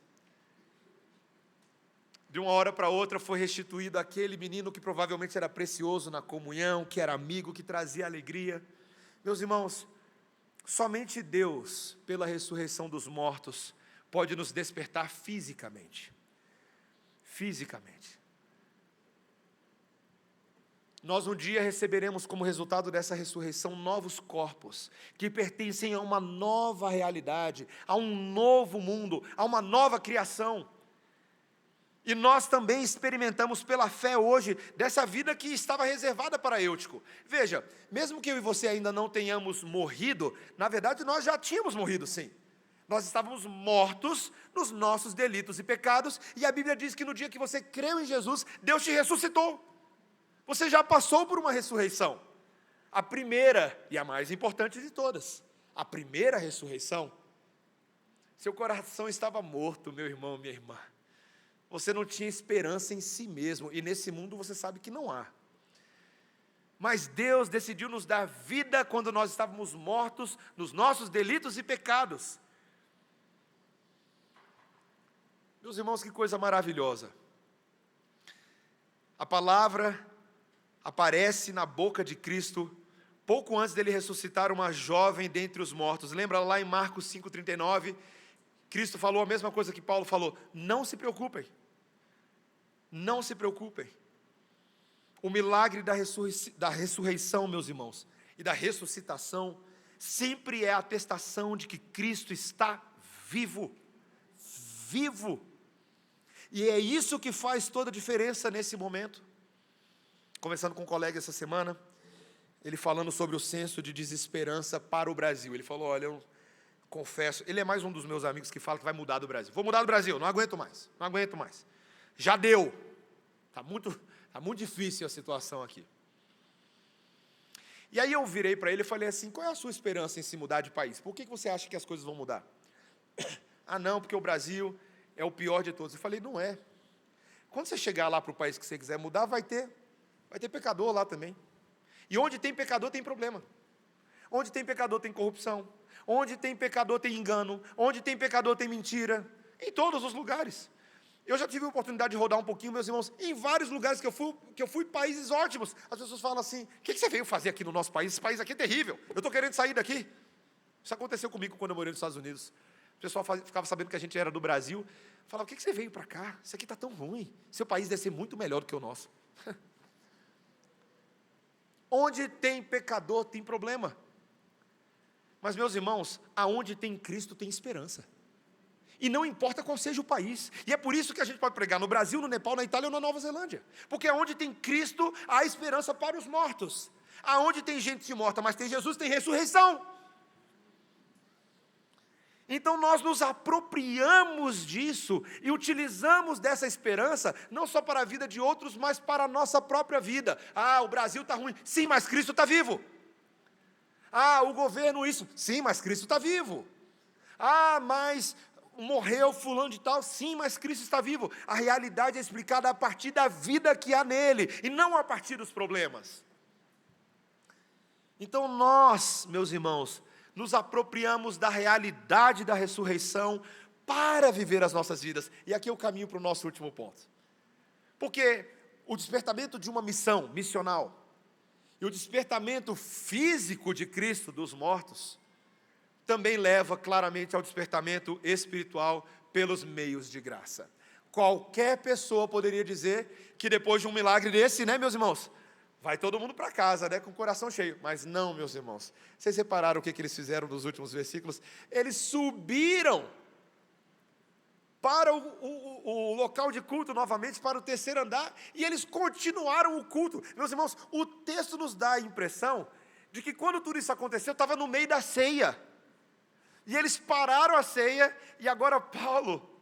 De uma hora para outra foi restituído aquele menino que provavelmente era precioso na comunhão, que era amigo, que trazia alegria. Meus irmãos, somente Deus, pela ressurreição dos mortos, pode nos despertar fisicamente. Fisicamente. Nós um dia receberemos como resultado dessa ressurreição novos corpos, que pertencem a uma nova realidade, a um novo mundo, a uma nova criação. E nós também experimentamos pela fé hoje, dessa vida que estava reservada para Eutico. Veja, mesmo que eu e você ainda não tenhamos morrido, na verdade nós já tínhamos morrido sim. Nós estávamos mortos nos nossos delitos e pecados, e a Bíblia diz que no dia que você creu em Jesus, Deus te ressuscitou. Você já passou por uma ressurreição. A primeira e a mais importante de todas. A primeira ressurreição. Seu coração estava morto, meu irmão, minha irmã. Você não tinha esperança em si mesmo. E nesse mundo você sabe que não há. mas Deus decidiu nos dar vida quando nós estávamos mortos nos nossos delitos e pecados. Meus irmãos, que coisa maravilhosa. A palavra aparece na boca de Cristo pouco antes dele ressuscitar uma jovem dentre os mortos. Lembra lá em Marcos 5,39? Cristo falou a mesma coisa que Paulo falou: não se preocupem, não se preocupem. O milagre da ressurreição, meus irmãos, e da ressuscitação, sempre é a atestação de que Cristo está vivo, vivo. E é isso que faz toda a diferença nesse momento. Conversando com um colega essa semana, ele falando sobre o senso de desesperança para o Brasil. Ele falou: olha, eu confesso, ele é mais um dos meus amigos que fala que vai mudar do Brasil. Vou mudar do Brasil, não aguento mais, não aguento mais. Já deu, está muito difícil a situação aqui. E aí eu virei para ele e falei assim: qual é a sua esperança em se mudar de país? Por que você acha que as coisas vão mudar? Ah não, porque o Brasil é o pior de todos. Eu falei: não é. Quando você chegar lá para o país que você quiser mudar, vai ter pecador lá também. E onde tem pecador tem problema. Onde tem pecador tem corrupção. Onde tem pecador tem engano. Onde tem pecador tem mentira. Em todos os lugares. Eu já tive a oportunidade de rodar um pouquinho, meus irmãos, em vários lugares que eu fui países ótimos. As pessoas falam assim: o que você veio fazer aqui no nosso país? Esse país aqui é terrível. Eu estou querendo sair daqui. Isso aconteceu comigo quando eu morei nos Estados Unidos. O pessoal ficava sabendo que a gente era do Brasil. Falava: o que você veio para cá? Isso aqui está tão ruim. Seu país deve ser muito melhor do que o nosso. Onde tem pecador tem problema. Mas, meus irmãos, aonde tem Cristo tem esperança. E não importa qual seja o país. E é por isso que a gente pode pregar no Brasil, no Nepal, na Itália ou na Nova Zelândia. Porque aonde tem Cristo, há esperança para os mortos. Aonde tem gente morta, mas tem Jesus, tem ressurreição. Então nós nos apropriamos disso e utilizamos dessa esperança, não só para a vida de outros, mas para a nossa própria vida. Ah, o Brasil está ruim. Sim, mas Cristo está vivo. Ah, o governo isso. Sim, mas Cristo está vivo. Ah, mas morreu fulano de tal. Sim, mas Cristo está vivo. A realidade é explicada a partir da vida que há nele, e não a partir dos problemas. Então nós, meus irmãos, nos apropriamos da realidade da ressurreição para viver as nossas vidas. E aqui eu caminho para o nosso último ponto. Porque o despertamento de uma missão missional e o despertamento físico de Cristo dos mortos também leva claramente ao despertamento espiritual pelos meios de graça. Qualquer pessoa poderia dizer que depois de um milagre desse, né, meus irmãos, vai todo mundo para casa, né, com o coração cheio. Mas não, meus irmãos. Vocês repararam o que eles fizeram nos últimos versículos? Eles subiram para o local de culto novamente, para o terceiro andar, e eles continuaram o culto. Meus irmãos, o texto nos dá a impressão de que quando tudo isso aconteceu, estava no meio da ceia. E eles pararam a ceia, e agora Paulo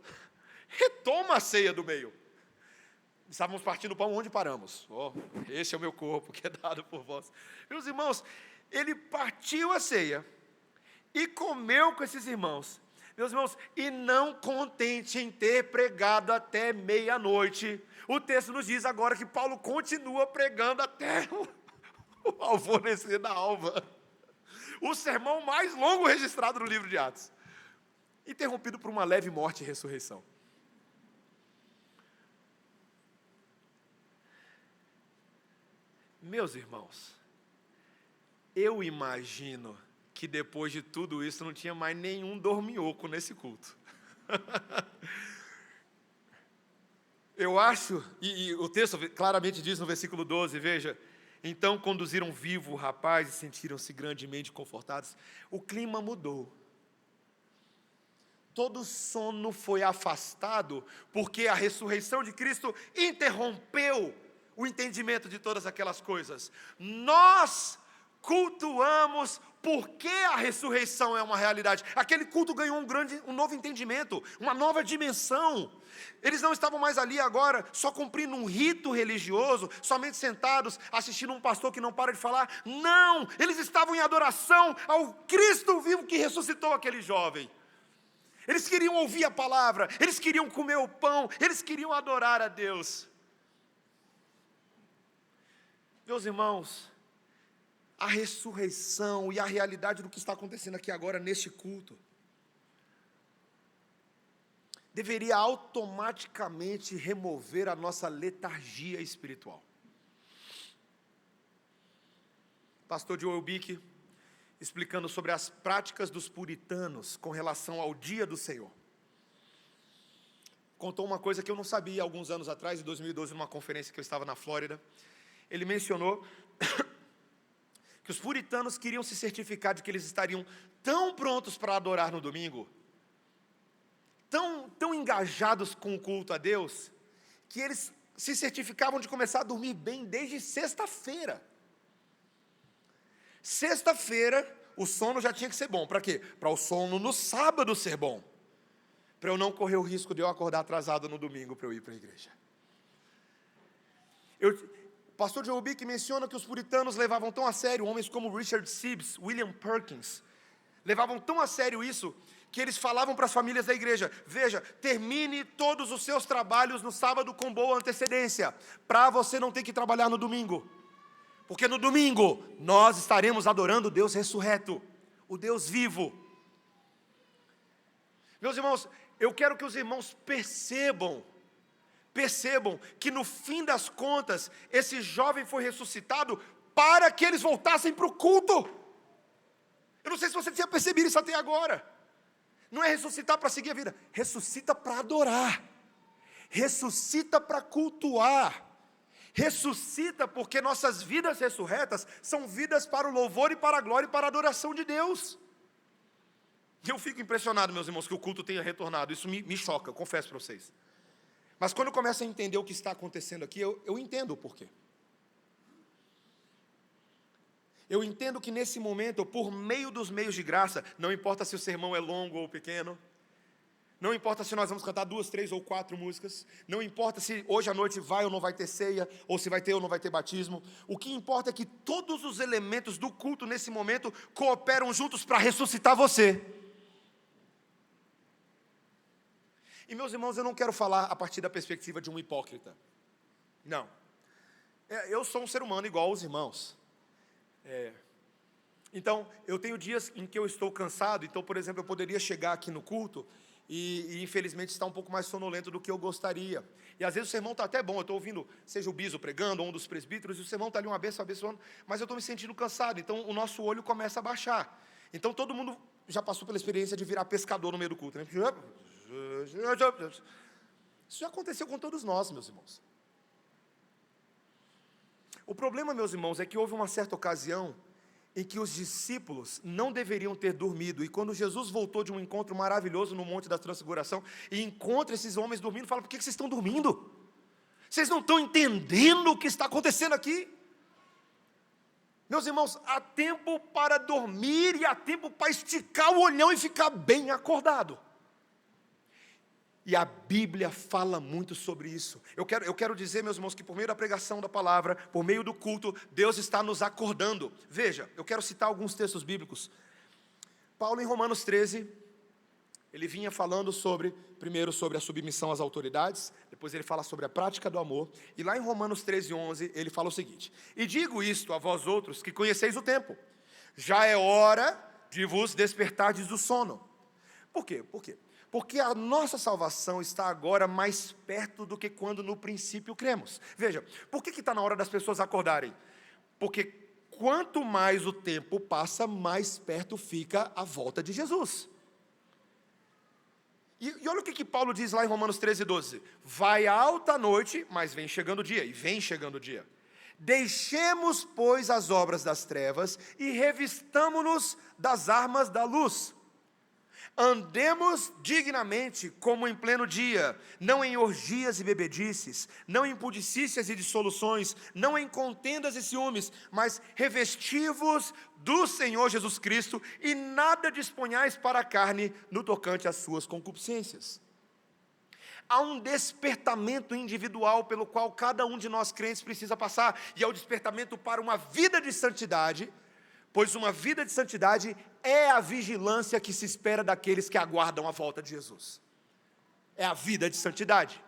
retoma a ceia do meio. Estávamos partindo para onde paramos. Oh, esse é o meu corpo que é dado por vós. Meus irmãos, ele partiu a ceia e comeu com esses irmãos. Meus irmãos, e não contente em ter pregado até meia-noite, o texto nos diz agora que Paulo continua pregando até o alvorecer da alva. O sermão mais longo registrado no livro de Atos, interrompido por uma leve morte e ressurreição. Meus irmãos, eu imagino que depois de tudo isso não tinha mais nenhum dorminhoco nesse culto. Eu acho, e o texto claramente diz no versículo 12, veja: então conduziram vivo o rapaz e sentiram-se grandemente confortados. O clima mudou. Todo sono foi afastado, porque a ressurreição de Cristo interrompeu o entendimento de todas aquelas coisas. Nós cultuamos porque a ressurreição é uma realidade. Aquele culto ganhou um novo entendimento, uma nova dimensão. Eles não estavam mais ali agora só cumprindo um rito religioso, somente sentados assistindo um pastor que não para de falar. Não, eles estavam em adoração ao Cristo vivo que ressuscitou aquele jovem. Eles queriam ouvir a palavra, eles queriam comer o pão, eles queriam adorar a Deus. Meus irmãos, a ressurreição e a realidade do que está acontecendo aqui agora neste culto deveria automaticamente remover a nossa letargia espiritual. Pastor Joel Bick, explicando sobre as práticas dos puritanos com relação ao dia do Senhor, contou uma coisa que eu não sabia alguns anos atrás, em 2012, numa conferência que eu estava na Flórida. Ele mencionou que os puritanos queriam se certificar de que eles estariam tão prontos para adorar no domingo, tão engajados com o culto a Deus, que eles se certificavam de começar a dormir bem desde sexta-feira. Sexta-feira, o sono já tinha que ser bom. Para quê? Para o sono no sábado ser bom. Para eu não correr o risco de eu acordar atrasado no domingo para eu ir para a igreja. O pastor Joel Bick menciona que os puritanos levavam tão a sério, homens como Richard Sibbes, William Perkins, levavam tão a sério isso, que eles falavam para as famílias da igreja: veja, termine todos os seus trabalhos no sábado com boa antecedência, para você não ter que trabalhar no domingo. Porque no domingo, nós estaremos adorando o Deus ressurreto, o Deus vivo. Meus irmãos, eu quero que os irmãos percebam que no fim das contas, esse jovem foi ressuscitado para que eles voltassem para o culto. Eu não sei se você tinha percebido isso até agora. Não é ressuscitar para seguir a vida, ressuscita para adorar, ressuscita para cultuar, ressuscita porque nossas vidas ressurretas são vidas para o louvor e para a glória e para a adoração de Deus. Eu fico impressionado, meus irmãos, que o culto tenha retornado. Isso me choca, eu confesso para vocês. Mas quando eu começo a entender o que está acontecendo aqui, eu entendo o porquê. Eu entendo que nesse momento, por meio dos meios de graça, não importa se o sermão é longo ou pequeno, não importa se nós vamos cantar 2, 3 ou 4 músicas, não importa se hoje à noite vai ou não vai ter ceia, ou se vai ter ou não vai ter batismo, o que importa é que todos os elementos do culto nesse momento cooperam juntos para ressuscitar você. E meus irmãos, eu não quero falar a partir da perspectiva de um hipócrita, não, eu sou um ser humano igual aos irmãos. Então, eu tenho dias em que eu estou cansado. Então, por exemplo, eu poderia chegar aqui no culto e infelizmente estar um pouco mais sonolento do que eu gostaria. E às vezes o sermão está até bom, eu estou ouvindo, seja o bispo pregando, ou um dos presbíteros, e o sermão está ali uma benção abençoando, mas eu estou me sentindo cansado, então o nosso olho começa a baixar. Então todo mundo já passou pela experiência de virar pescador no meio do culto, né? Isso já aconteceu com todos nós, meus irmãos. O problema, meus irmãos, é que houve uma certa ocasião em que os discípulos não deveriam ter dormido, e quando Jesus voltou de um encontro maravilhoso no Monte da Transfiguração, e encontra esses homens dormindo, fala: por que vocês estão dormindo? Vocês não estão entendendo o que está acontecendo aqui? Meus irmãos, há tempo para dormir e há tempo para esticar o olhão e ficar bem acordado. E a Bíblia fala muito sobre isso. Eu quero dizer, meus irmãos, que por meio da pregação da palavra, por meio do culto, Deus está nos acordando. Veja, eu quero citar alguns textos bíblicos. Paulo, em Romanos 13, ele vinha falando primeiro sobre a submissão às autoridades, depois ele fala sobre a prática do amor, e lá em Romanos 13, 11, ele fala o seguinte: e digo isto a vós outros, que conheceis o tempo, já é hora de vos despertardes do sono. Por quê? Porque a nossa salvação está agora mais perto do que quando no princípio cremos. Veja, por que está na hora das pessoas acordarem? Porque quanto mais o tempo passa, mais perto fica a volta de Jesus. E olha o que Paulo diz lá em Romanos 13, 12. Vai alta a noite, mas vem chegando o dia, e vem chegando o dia. Deixemos, pois, as obras das trevas e revistamo-nos das armas da luz. Andemos dignamente como em pleno dia, não em orgias e bebedices, não em pudicícias e dissoluções, não em contendas e ciúmes, mas revesti-vos do Senhor Jesus Cristo e nada disponhais para a carne no tocante às suas concupiscências. Há um despertamento individual pelo qual cada um de nós crentes precisa passar, e é o despertamento para uma vida de santidade, pois uma vida de santidade é a vigilância que se espera daqueles que aguardam a volta de Jesus. É a vida de santidade.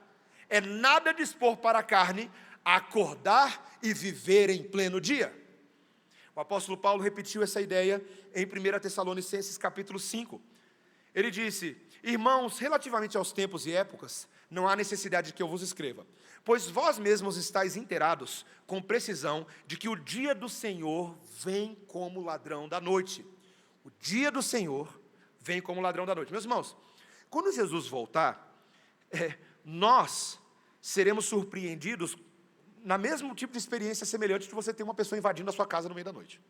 É nada dispor para a carne, acordar e viver em pleno dia. O apóstolo Paulo repetiu essa ideia em 1 Tessalonicenses capítulo 5. Ele disse: irmãos, relativamente aos tempos e épocas, não há necessidade que eu vos escreva, pois vós mesmos estáis inteirados com precisão de que o dia do Senhor vem como ladrão da noite. O dia do Senhor vem como ladrão da noite. Meus irmãos, quando Jesus voltar, nós seremos surpreendidos na mesmo tipo de experiência semelhante de você ter uma pessoa invadindo a sua casa no meio da noite.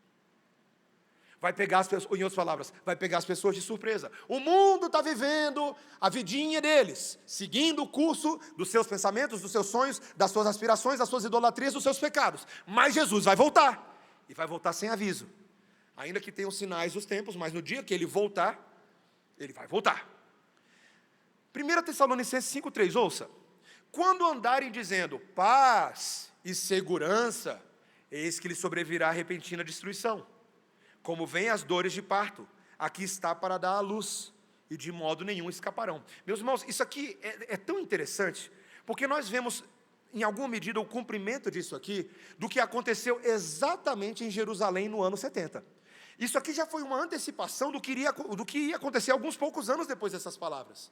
Vai pegar as pessoas, em outras palavras, vai pegar as pessoas de surpresa. O mundo está vivendo a vidinha deles, seguindo o curso dos seus pensamentos, dos seus sonhos, das suas aspirações, das suas idolatrias, dos seus pecados. Mas Jesus vai voltar, e vai voltar sem aviso. Ainda que tenham sinais dos tempos, mas no dia que ele voltar, ele vai voltar. 1 Tessalonicenses 5,3, ouça. Quando andarem dizendo paz e segurança, eis que lhes sobrevirá repentina destruição. Como vêm as dores de parto, aqui está para dar à luz, e de modo nenhum escaparão. Meus irmãos, isso aqui é tão interessante, porque nós vemos, em alguma medida, o cumprimento disso aqui, do que aconteceu exatamente em Jerusalém no ano 70. Isso aqui já foi uma antecipação do que ia acontecer alguns poucos anos depois dessas palavras.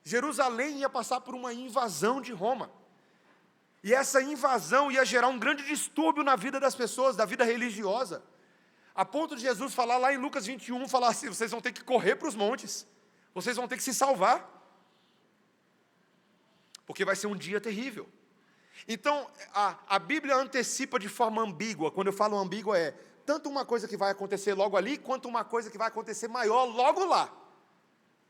Jerusalém ia passar por uma invasão de Roma, e essa invasão ia gerar um grande distúrbio na vida das pessoas, da vida religiosa, a ponto de Jesus falar lá em Lucas 21, falar assim: vocês vão ter que correr para os montes, vocês vão ter que se salvar, porque vai ser um dia terrível. Então, a Bíblia antecipa de forma ambígua. Quando eu falo ambígua, é tanto uma coisa que vai acontecer logo ali, quanto uma coisa que vai acontecer maior logo lá.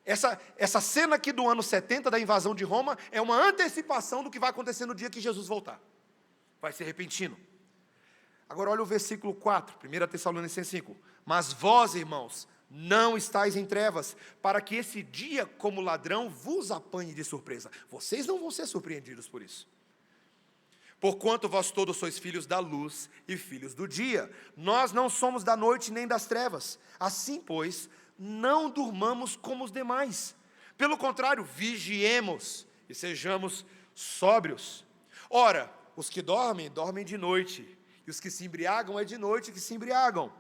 Essa cena aqui do ano 70, da invasão de Roma, é uma antecipação do que vai acontecer no dia que Jesus voltar. Vai ser repentino. Agora olha o versículo 4, 1 Tessalonicenses 5. Mas vós, irmãos, não estáis em trevas, para que esse dia, como ladrão, vos apanhe de surpresa. Vocês não vão ser surpreendidos por isso. Porquanto vós todos sois filhos da luz e filhos do dia. Nós não somos da noite nem das trevas. Assim, pois, não durmamos como os demais. Pelo contrário, vigiemos e sejamos sóbrios. Ora, os que dormem, dormem de noite, e os que se embriagam, é de noite que se embriagam.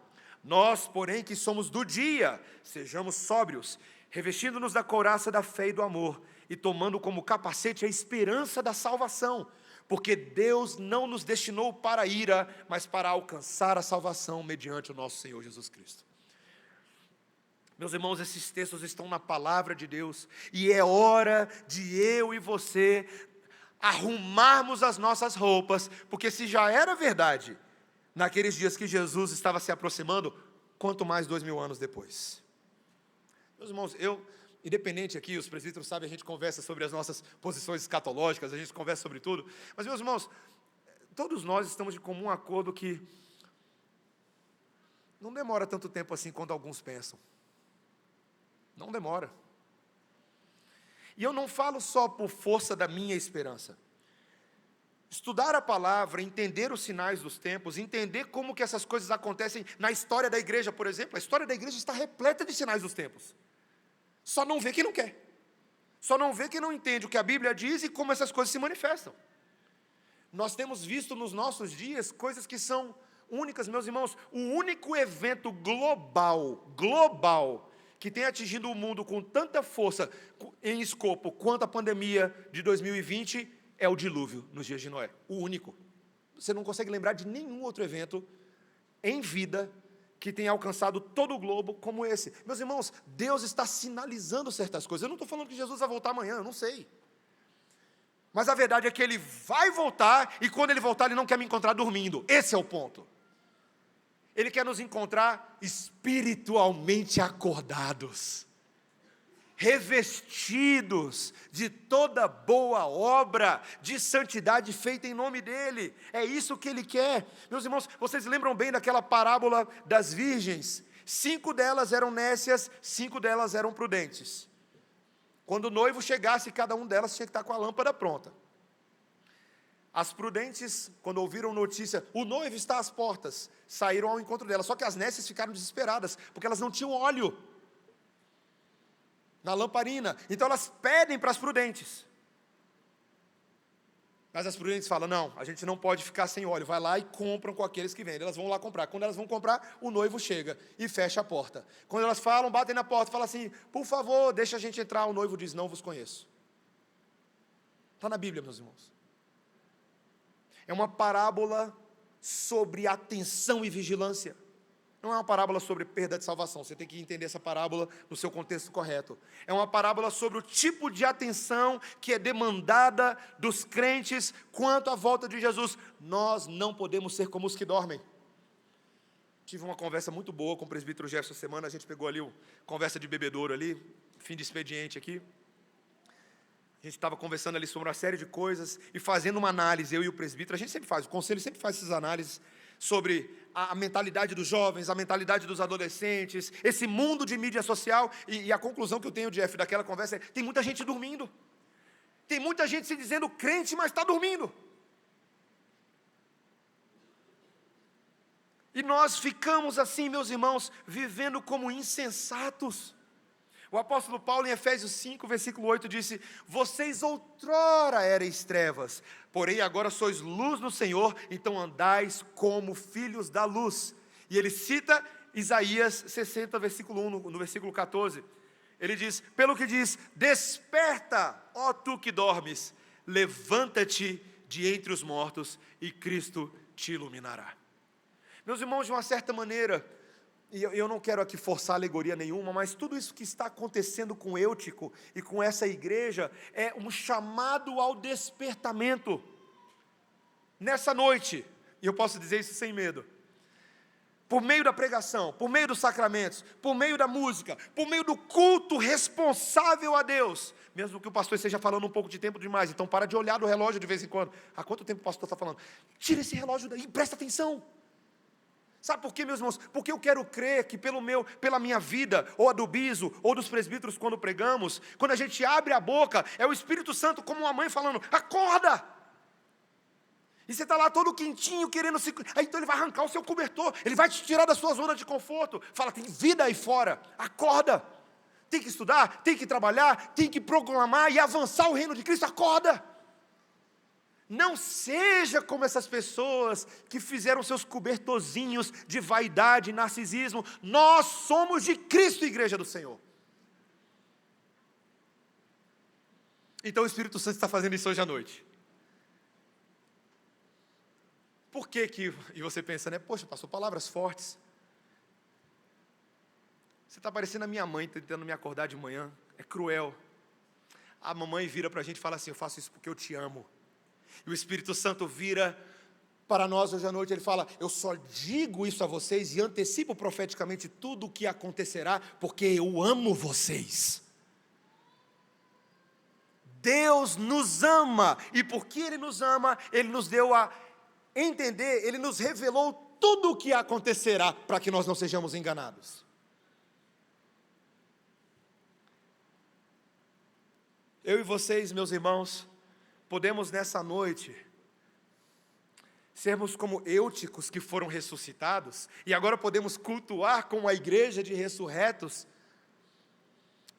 Nós, porém, que somos do dia, sejamos sóbrios, revestindo-nos da couraça da fé e do amor, e tomando como capacete a esperança da salvação, porque Deus não nos destinou para a ira, mas para alcançar a salvação mediante o nosso Senhor Jesus Cristo. Meus irmãos, esses textos estão na palavra de Deus, e é hora de eu e você arrumarmos as nossas roupas, porque se já era verdade naqueles dias que Jesus estava se aproximando, quanto mais 2000 anos depois. Meus irmãos, independente aqui, os presbíteros sabem, a gente conversa sobre as nossas posições escatológicas, a gente conversa sobre tudo, mas meus irmãos, todos nós estamos de comum acordo que não demora tanto tempo assim quanto alguns pensam. Não demora. E eu não falo só por força da minha esperança. Estudar a palavra, entender os sinais dos tempos, entender como que essas coisas acontecem na história da igreja, por exemplo. A história da igreja está repleta de sinais dos tempos. Só não vê quem não quer. Só não vê quem não entende o que a Bíblia diz e como essas coisas se manifestam. Nós temos visto nos nossos dias coisas que são únicas, meus irmãos. O único evento global, que tem atingido o mundo com tanta força em escopo quanto a pandemia de 2020 é o dilúvio nos dias de Noé. O único. Você não consegue lembrar de nenhum outro evento em vida que tenha alcançado todo o globo como esse. Meus irmãos, Deus está sinalizando certas coisas. Eu não estou falando que Jesus vai voltar amanhã, eu não sei. Mas a verdade é que Ele vai voltar, e quando Ele voltar, Ele não quer me encontrar dormindo. Esse é o ponto. Ele quer nos encontrar espiritualmente acordados, revestidos de toda boa obra, de santidade feita em nome dEle. É isso que Ele quer. Meus irmãos, vocês lembram bem daquela parábola das virgens? 5 delas eram nécias, 5 delas eram prudentes. Quando o noivo chegasse, cada uma delas tinha que estar com a lâmpada pronta. As prudentes, quando ouviram notícia, o noivo está às portas, saíram ao encontro dela. Só que as nécias ficaram desesperadas, porque elas não tinham óleo na lamparina. Então elas pedem para as prudentes. Mas as prudentes falam, não, a gente não pode ficar sem óleo. Vai lá e compram com aqueles que vendem. Elas vão lá comprar. Quando elas vão comprar, o noivo chega e fecha a porta. Quando elas falam, batem na porta, falam assim, por favor, deixa a gente entrar. O noivo diz, não vos conheço. Está na Bíblia, meus irmãos. É uma parábola sobre atenção e vigilância. Não é uma parábola sobre perda de salvação. Você tem que entender essa parábola no seu contexto correto. É uma parábola sobre o tipo de atenção que é demandada dos crentes quanto à volta de Jesus. Nós não podemos ser como os que dormem. Tive uma conversa muito boa com o presbítero Jefferson essa semana. A gente pegou ali conversa de bebedouro ali, fim de expediente aqui. A gente estava conversando ali sobre uma série de coisas e fazendo uma análise, eu e o presbítero. A gente sempre faz, o conselho sempre faz essas análises sobre a mentalidade dos jovens, a mentalidade dos adolescentes, esse mundo de mídia social, e a conclusão que eu tenho, Jeff, daquela conversa é, tem muita gente dormindo, tem muita gente se dizendo crente, mas está dormindo, e nós ficamos assim, meus irmãos, vivendo como insensatos. O apóstolo Paulo, em Efésios 5, versículo 8, disse, vocês outrora erais trevas, porém agora sois luz no Senhor, então andais como filhos da luz. E ele cita Isaías 60, versículo 1, no versículo 14. Ele diz, pelo que diz, desperta, ó tu que dormes, levanta-te de entre os mortos, e Cristo te iluminará. Meus irmãos, de uma certa maneira, e eu não quero aqui forçar alegoria nenhuma, mas tudo isso que está acontecendo com Eutico e com essa igreja é um chamado ao despertamento. Nessa noite, e eu posso dizer isso sem medo, por meio da pregação, por meio dos sacramentos, por meio da música, por meio do culto responsável a Deus, mesmo que o pastor esteja falando um pouco de tempo demais, então para de olhar no relógio de vez em quando. Há quanto tempo o pastor está falando? Tira esse relógio daí, presta atenção. Sabe por quê, meus irmãos? Porque eu quero crer que pela minha vida, ou a do Biso, ou dos presbíteros quando pregamos, quando a gente abre a boca, é o Espírito Santo como uma mãe falando, acorda! E você está lá todo quentinho, querendo se... Aí então ele vai arrancar o seu cobertor, ele vai te tirar da sua zona de conforto, fala, tem vida aí fora, acorda! Tem que estudar, tem que trabalhar, tem que proclamar e avançar o reino de Cristo, acorda! Não seja como essas pessoas que fizeram seus cobertorzinhos de vaidade e narcisismo. Nós somos de Cristo, igreja do Senhor. Então o Espírito Santo está fazendo isso hoje à noite. Por que que... E você pensa, né? Poxa, passou palavras fortes. Você está parecendo a minha mãe tentando me acordar de manhã. É cruel. A mamãe vira para a gente e fala assim, eu faço isso porque eu te amo. E o Espírito Santo vira para nós hoje à noite, ele fala, eu só digo isso a vocês e antecipo profeticamente tudo o que acontecerá, porque eu amo vocês. Deus nos ama, e porque Ele nos ama, Ele nos deu a entender, Ele nos revelou tudo o que acontecerá, para que nós não sejamos enganados. Eu e vocês, meus irmãos, podemos nessa noite sermos como Eúticos que foram ressuscitados, e agora podemos cultuar como a igreja de ressurretos,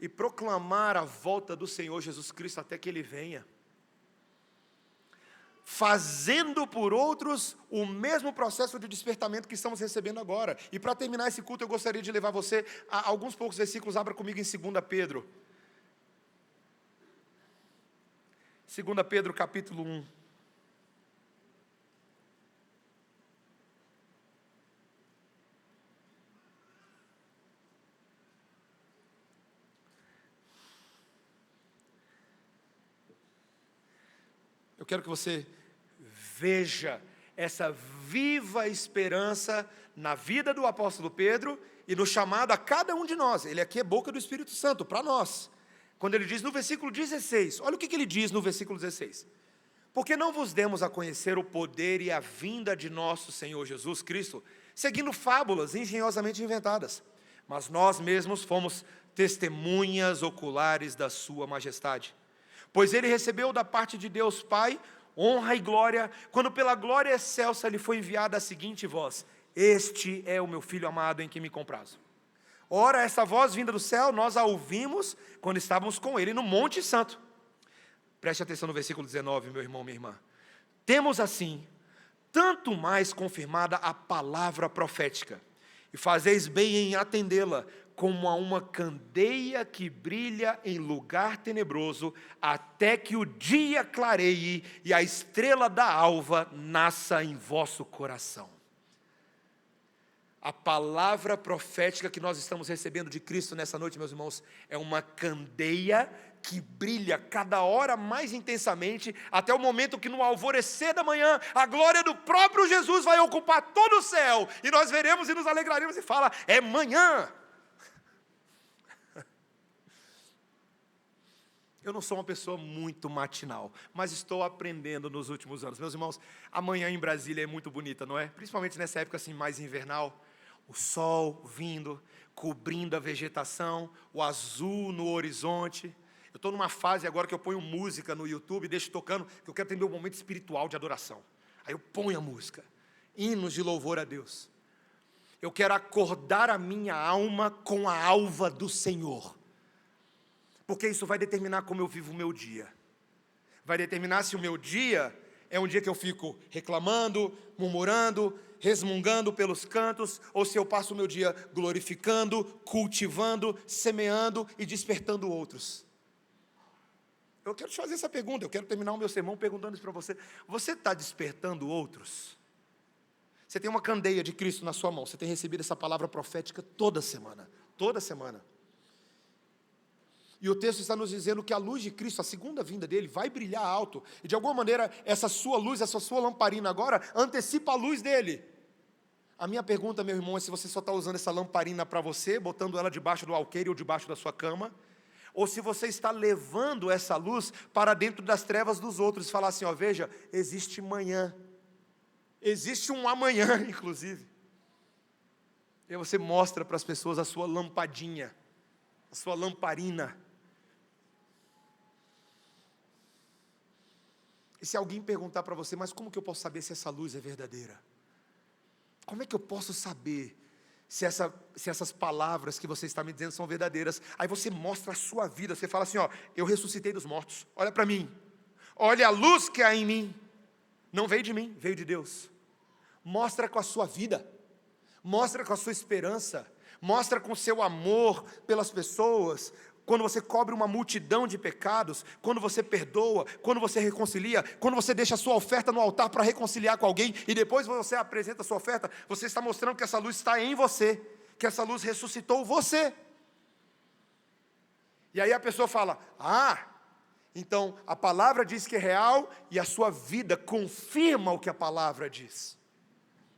e proclamar a volta do Senhor Jesus Cristo até que Ele venha, fazendo por outros o mesmo processo de despertamento que estamos recebendo agora. E para terminar esse culto, eu gostaria de levar você a alguns poucos versículos. Abra comigo em 2 Pedro. 2 Pedro capítulo 1. Eu quero que você veja essa viva esperança na vida do apóstolo Pedro e no chamado a cada um de nós. Ele aqui é boca do Espírito Santo, para nós. Quando ele diz no versículo 16, olha o que ele diz no versículo 16. Porque não vos demos a conhecer o poder e a vinda de nosso Senhor Jesus Cristo, seguindo fábulas engenhosamente inventadas, mas nós mesmos fomos testemunhas oculares da sua majestade. Pois ele recebeu da parte de Deus Pai honra e glória, quando pela glória excelsa lhe foi enviada a seguinte voz: este é o meu Filho amado em quem me comprazo. Ora, essa voz vinda do céu, nós a ouvimos quando estávamos com ele no Monte Santo. Preste atenção no versículo 19, meu irmão, minha irmã. temos assim, tanto mais confirmada a palavra profética, e fazeis bem em atendê-la, como a uma candeia que brilha em lugar tenebroso, até que o dia clareie e a estrela da alva nasça em vosso coração. A palavra profética que nós estamos recebendo de Cristo nessa noite, meus irmãos, é uma candeia que brilha cada hora mais intensamente, até o momento que no alvorecer da manhã, a glória do próprio Jesus vai ocupar todo o céu, e nós veremos e nos alegraremos e fala, é manhã. Eu não sou uma pessoa muito matinal, mas estou aprendendo nos últimos anos. Meus irmãos, a manhã em Brasília é muito bonita, não é? Principalmente nessa época assim mais invernal. O sol vindo, cobrindo a vegetação, o azul no horizonte. Eu estou numa fase agora que eu ponho música no YouTube, deixo tocando, que eu quero ter meu momento espiritual de adoração. Aí eu ponho a música, hinos de louvor a Deus. Eu quero acordar a minha alma com a alva do Senhor. Porque isso vai determinar como eu vivo o meu dia. Vai determinar se o meu dia é um dia que eu fico reclamando, murmurando, resmungando pelos cantos, ou se eu passo o meu dia glorificando, cultivando, semeando e despertando outros. Eu quero te fazer essa pergunta, eu quero terminar o meu sermão perguntando isso para você. Você está despertando outros? Você tem uma candeia de Cristo na sua mão, você tem recebido essa palavra profética toda semana. Toda semana. E o texto está nos dizendo que a luz de Cristo, a segunda vinda dele, vai brilhar alto. E de alguma maneira, essa sua luz, essa sua lamparina agora, antecipa a luz dele. A minha pergunta, meu irmão, é se você só está usando essa lamparina para você, botando ela debaixo do alqueire ou debaixo da sua cama, ou se você está levando essa luz para dentro das trevas dos outros, e falar assim, ó, veja, existe manhã. Existe um amanhã, inclusive. E aí você mostra para as pessoas a sua lampadinha, a sua lamparina. E se alguém perguntar para você, mas como que eu posso saber se essa luz é verdadeira? Como é que eu posso saber se essas palavras que você está me dizendo são verdadeiras? Aí você mostra a sua vida, você fala assim, ó, eu ressuscitei dos mortos, olha para mim, olha a luz que há em mim, não veio de mim, veio de Deus. Mostra com a sua vida, mostra com a sua esperança, mostra com o seu amor pelas pessoas. Quando você cobre uma multidão de pecados, quando você perdoa, quando você reconcilia, quando você deixa a sua oferta no altar para reconciliar com alguém, e depois você apresenta a sua oferta, você está mostrando que essa luz está em você, que essa luz ressuscitou você. E aí a pessoa fala, então a palavra diz que é real, e a sua vida confirma o que a palavra diz.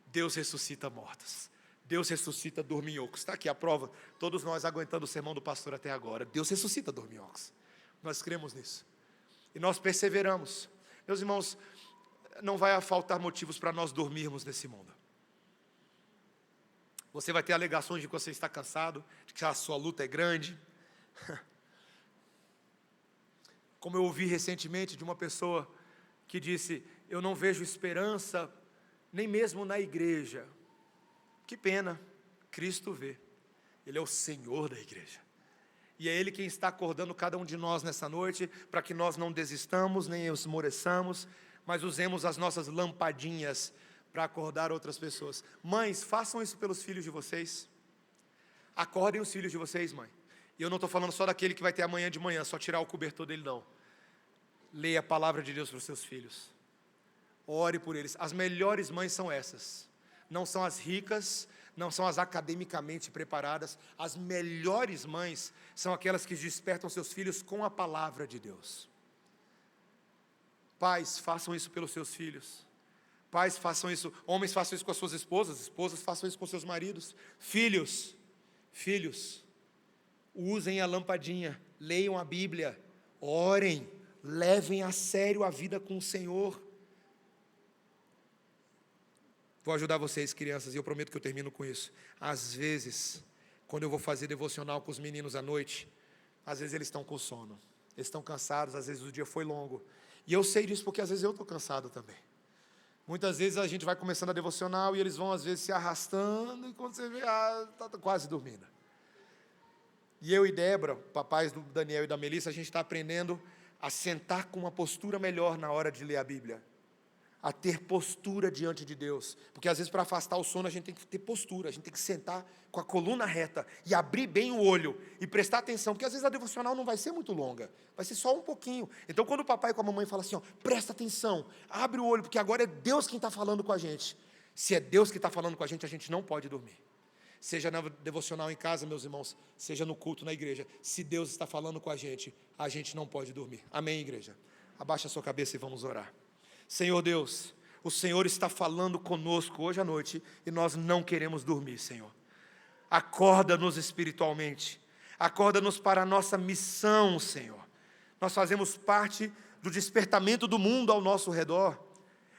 Deus ressuscita mortos. Deus ressuscita dorminhocos. Está aqui a prova, todos nós aguentando o sermão do pastor até agora. Deus ressuscita dorminhocos. Nós cremos nisso. E nós perseveramos. Meus irmãos, não vai faltar motivos para nós dormirmos nesse mundo. Você vai ter alegações de que você está cansado, de que a sua luta é grande. Como eu ouvi recentemente de uma pessoa que disse, eu não vejo esperança nem mesmo na igreja. Que pena, Cristo vê, Ele é o Senhor da igreja, e é Ele quem está acordando cada um de nós nessa noite, para que nós não desistamos, nem esmoreçamos, mas usemos as nossas lampadinhas, para acordar outras pessoas. Mães, façam isso pelos filhos de vocês, acordem os filhos de vocês, mãe, e eu não estou falando só daquele que vai ter amanhã de manhã, só tirar o cobertor dele não, leia a palavra de Deus para os seus filhos, ore por eles. As melhores mães são essas, não são as ricas, não são as academicamente preparadas. As melhores mães são aquelas que despertam seus filhos com a palavra de Deus. Pais, façam isso pelos seus filhos. Pais, façam isso. Homens, façam isso com as suas esposas. Esposas, façam isso com seus maridos. Filhos, usem a lampadinha, leiam a Bíblia, orem, levem a sério a vida com o Senhor. Vou ajudar vocês, crianças, e eu prometo que eu termino com isso. Às vezes, quando eu vou fazer devocional com os meninos à noite, às vezes eles estão com sono, eles estão cansados, às vezes o dia foi longo. E eu sei disso porque às vezes eu estou cansado também. Muitas vezes a gente vai começando a devocional e eles vão às vezes se arrastando, e quando você vê, está quase dormindo. E eu e Débora, papais do Daniel e da Melissa, a gente está aprendendo a sentar com uma postura melhor na hora de ler a Bíblia. a ter postura diante de Deus, porque às vezes para afastar o sono a gente tem que ter postura, a gente tem que sentar com a coluna reta e abrir bem o olho e prestar atenção, porque às vezes a devocional não vai ser muito longa, vai ser só um pouquinho. Então quando o papai com a mamãe fala assim, ó, presta atenção, abre o olho, porque agora é Deus quem está falando com a gente. Se é Deus que está falando com a gente não pode dormir. Seja na devocional em casa, meus irmãos, seja no culto na igreja, se Deus está falando com a gente não pode dormir. Amém, igreja? Abaixa a sua cabeça e vamos orar. Senhor Deus, o Senhor está falando conosco hoje à noite e nós não queremos dormir, Senhor. Acorda-nos espiritualmente, acorda-nos para a nossa missão, Senhor. Nós fazemos parte do despertamento do mundo ao nosso redor.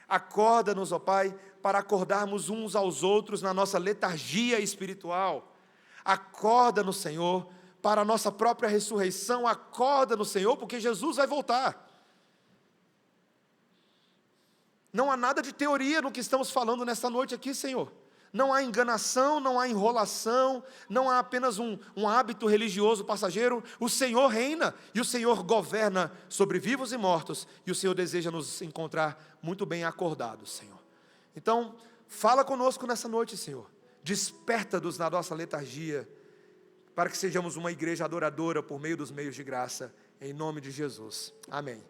Acorda-nos, ó Pai, para acordarmos uns aos outros na nossa letargia espiritual. Acorda-nos, Senhor, para a nossa própria ressurreição. Acorda-nos, Senhor, porque Jesus vai voltar. Não há nada de teoria no que estamos falando nesta noite aqui, Senhor. Não há enganação, não há enrolação, não há apenas um hábito religioso passageiro. O Senhor reina e o Senhor governa sobre vivos e mortos. E o Senhor deseja nos encontrar muito bem acordados, Senhor. Então, fala conosco nessa noite, Senhor. Desperta-nos na nossa letargia, para que sejamos uma igreja adoradora por meio dos meios de graça. Em nome de Jesus. Amém.